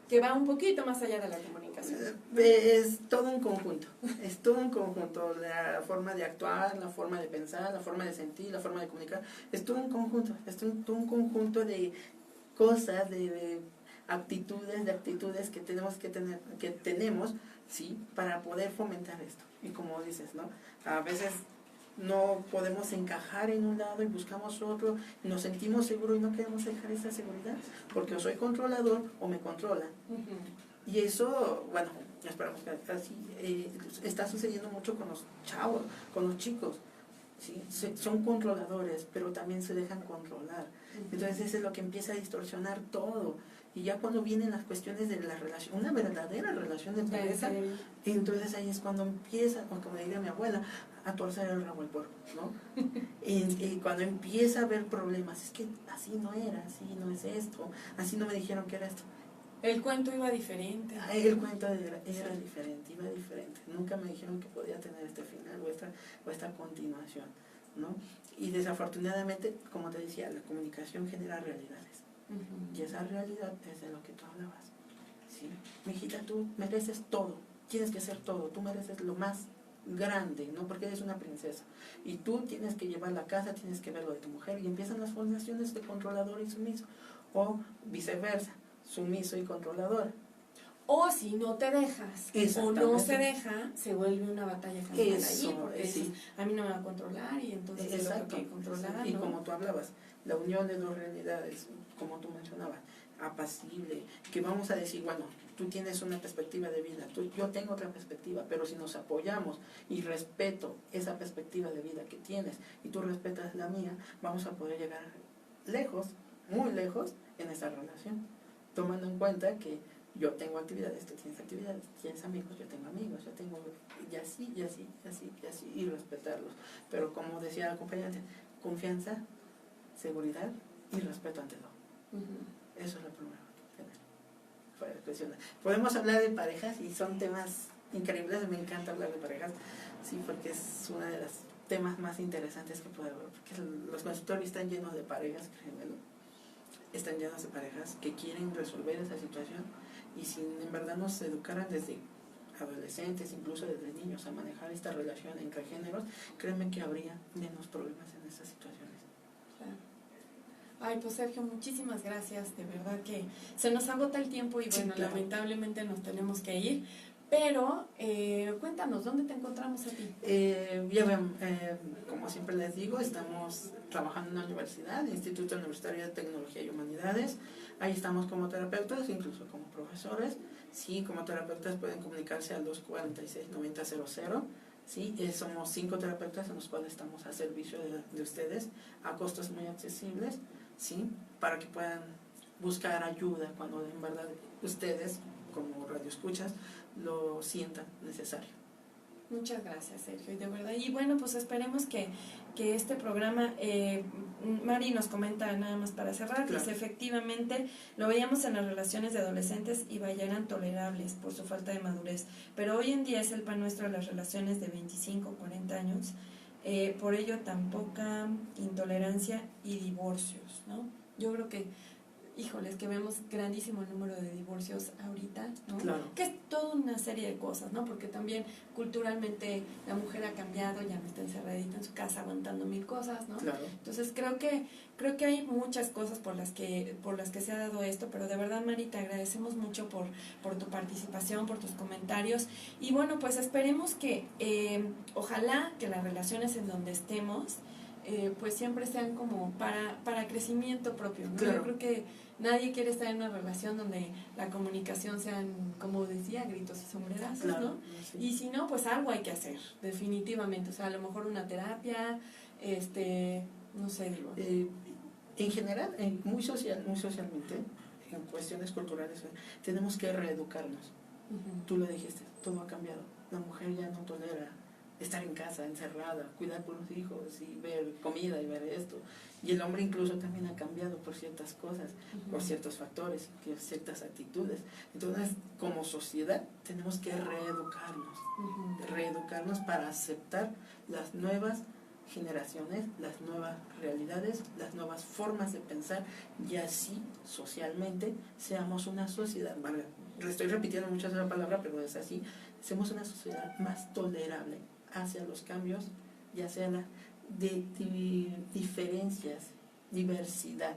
que va un poquito más allá de la comunicación. Es todo un conjunto, es todo un conjunto, la forma de actuar, la forma de pensar, la forma de sentir, la forma de comunicar, es todo un conjunto, todo un conjunto de cosas, de actitudes que tenemos que tener, sí, para poder fomentar esto. Y como dices, ¿no? A veces no podemos encajar en un lado y buscamos otro, y nos sentimos seguros y no queremos dejar esa seguridad, porque o soy controlador o me controlan. Y eso, bueno, esperamos que así está sucediendo mucho con los chavos, con los chicos. ¿Sí? Son controladores, pero también se dejan controlar. Entonces eso es lo que empieza a distorsionar todo. Y ya cuando vienen las cuestiones de la relación, una verdadera relación de pareja, entonces ahí es cuando empieza, como diría mi abuela, a torcer el rabo el puerco, ¿no? Y cuando empieza a haber problemas, es que así no era, así no es esto, así no me dijeron que era esto. El cuento iba diferente. El cuento era diferente, iba diferente. Nunca me dijeron que podía tener este final o esta continuación, ¿no? Y desafortunadamente, como te decía, la comunicación genera realidades. Y esa realidad es de lo que tú hablabas. ¿Sí? Mijita, tú mereces todo, tienes que ser todo, tú mereces lo más grande, ¿no? Porque eres una princesa. Y tú tienes que llevar la casa, tienes que ver lo de tu mujer, y empiezan las fundaciones de controlador y sumiso. O viceversa, sumiso y controlador. O si no te dejas, o no se deja, se vuelve una batalla campal allí, porque sí. A mí no me va a controlar y entonces yo lo tengo que controlar, Y ¿no? como tú hablabas, la unión de dos realidades, como tú mencionabas, apacible, que vamos a decir, bueno, tú tienes una perspectiva de vida, yo tengo otra perspectiva, pero si nos apoyamos y respeto esa perspectiva de vida que tienes y tú respetas la mía, vamos a poder llegar lejos, muy lejos en esa relación, tomando en cuenta que yo tengo actividades, tú tienes amigos, yo tengo amigos, y así, y respetarlos. Pero como decía la acompañante, confianza, seguridad y respeto ante todo. Eso es lo primero. Fuera de cuestión. Podemos hablar de parejas y son temas increíbles, me encanta hablar de parejas, sí, porque es uno de los temas más interesantes que puede haber, porque los consultorios están llenos de parejas, créanmelo, están llenos de parejas que quieren resolver esa situación y si en verdad nos educaran desde adolescentes, incluso desde niños, a manejar esta relación entre géneros, créanme que habría menos problemas en esas situaciones. Claro. Ay, pues Sergio, muchísimas gracias, de verdad que se nos agota el tiempo y Sí, bueno, claro. lamentablemente nos tenemos que ir, pero cuéntanos, ¿dónde te encontramos a ti? Ya ven, como siempre les digo, estamos trabajando en la universidad, Instituto Universitario de Tecnología y Humanidades. Ahí estamos como terapeutas, incluso como profesores. Sí, como terapeutas pueden comunicarse al 246-9000. Sí, somos 5 terapeutas en los cuales estamos a servicio de ustedes a costos muy accesibles, sí, para que puedan buscar ayuda cuando en verdad ustedes, como radioescuchas, lo sientan necesario. Muchas gracias, Sergio, y de verdad, y bueno, pues esperemos que este programa, Mari nos comenta nada más para cerrar, Claro. dice, efectivamente, lo veíamos en las relaciones de adolescentes y ya eran tolerables por su falta de madurez, pero hoy en día es el pan nuestro de las relaciones de 25, 40 años, por ello tan poca intolerancia y divorcios, ¿no? Yo creo que, híjoles, que vemos grandísimo el número de divorcios ahorita, ¿no? Claro. Que es toda una serie de cosas, ¿no? Porque también culturalmente la mujer ha cambiado, ya no está encerradita en su casa aguantando 1000 cosas, ¿no? Claro. Entonces creo que hay muchas cosas por las que se ha dado esto, pero de verdad, Mari, te agradecemos mucho por tu participación, por tus comentarios, y bueno, pues esperemos que ojalá que las relaciones en donde estemos pues siempre sean como para crecimiento propio, ¿no? Claro. Yo creo que nadie quiere estar en una relación donde la comunicación sean, como decía, gritos y sombrerazos, Claro, ¿no? sí. Y si no, pues algo hay que hacer, definitivamente. O sea, a lo mejor una terapia, no sé, digo. En general, muy socialmente, en cuestiones culturales, tenemos que reeducarnos. Ujú. Tú lo dijiste, todo ha cambiado. La mujer ya no tolera estar en casa, encerrada, cuidar por los hijos y ver comida y ver esto. Y el hombre incluso también ha cambiado por ciertas cosas, por ciertos factores, por ciertas actitudes. Entonces, como sociedad, tenemos que reeducarnos para aceptar las nuevas generaciones, las nuevas realidades, las nuevas formas de pensar y así socialmente seamos una sociedad, vale, le estoy repitiendo muchas veces la palabra, pero es así, seamos una sociedad más tolerable hacia los cambios y hacia la diferencias, diversidad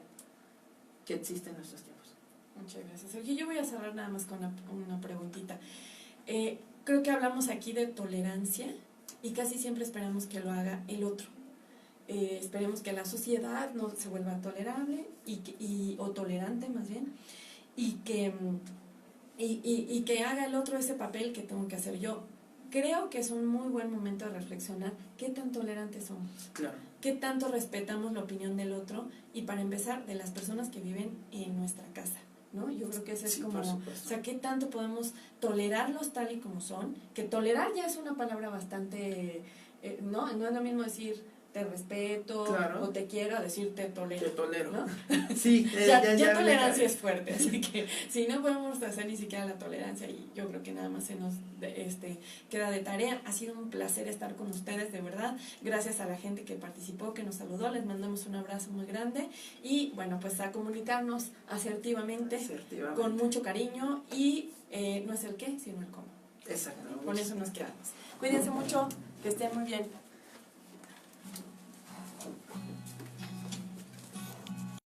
que existe en nuestros tiempos. Muchas gracias, Sergio. Yo voy a cerrar nada más con una preguntita. Creo que hablamos aquí de tolerancia y casi siempre esperamos que lo haga el otro. Esperemos que la sociedad no se vuelva tolerable o tolerante más bien, y que haga el otro ese papel que tengo que hacer yo. Creo que es un muy buen momento de reflexionar qué tan tolerantes somos, Claro. qué tanto respetamos la opinión del otro y, para empezar, de las personas que viven en nuestra casa, ¿no? Yo creo que eso es Sí, como, por o supuesto. sea, qué tanto podemos tolerarlos tal y como son, que tolerar ya es una palabra bastante, no es lo mismo decir te respeto, Claro. o te quiero, a decir te tolero. Te tolero. ¿no? Sí, ya tolerancia es fuerte, así que si no podemos hacer ni siquiera la tolerancia, y yo creo que nada más se nos queda de tarea. Ha sido un placer estar con ustedes, de verdad. Gracias a la gente que participó, que nos saludó, les mandamos un abrazo muy grande y bueno, pues a comunicarnos asertivamente. Con mucho cariño y no es el qué, sino el cómo. Exacto. Con eso nos quedamos. Cuídense mucho, que estén muy bien.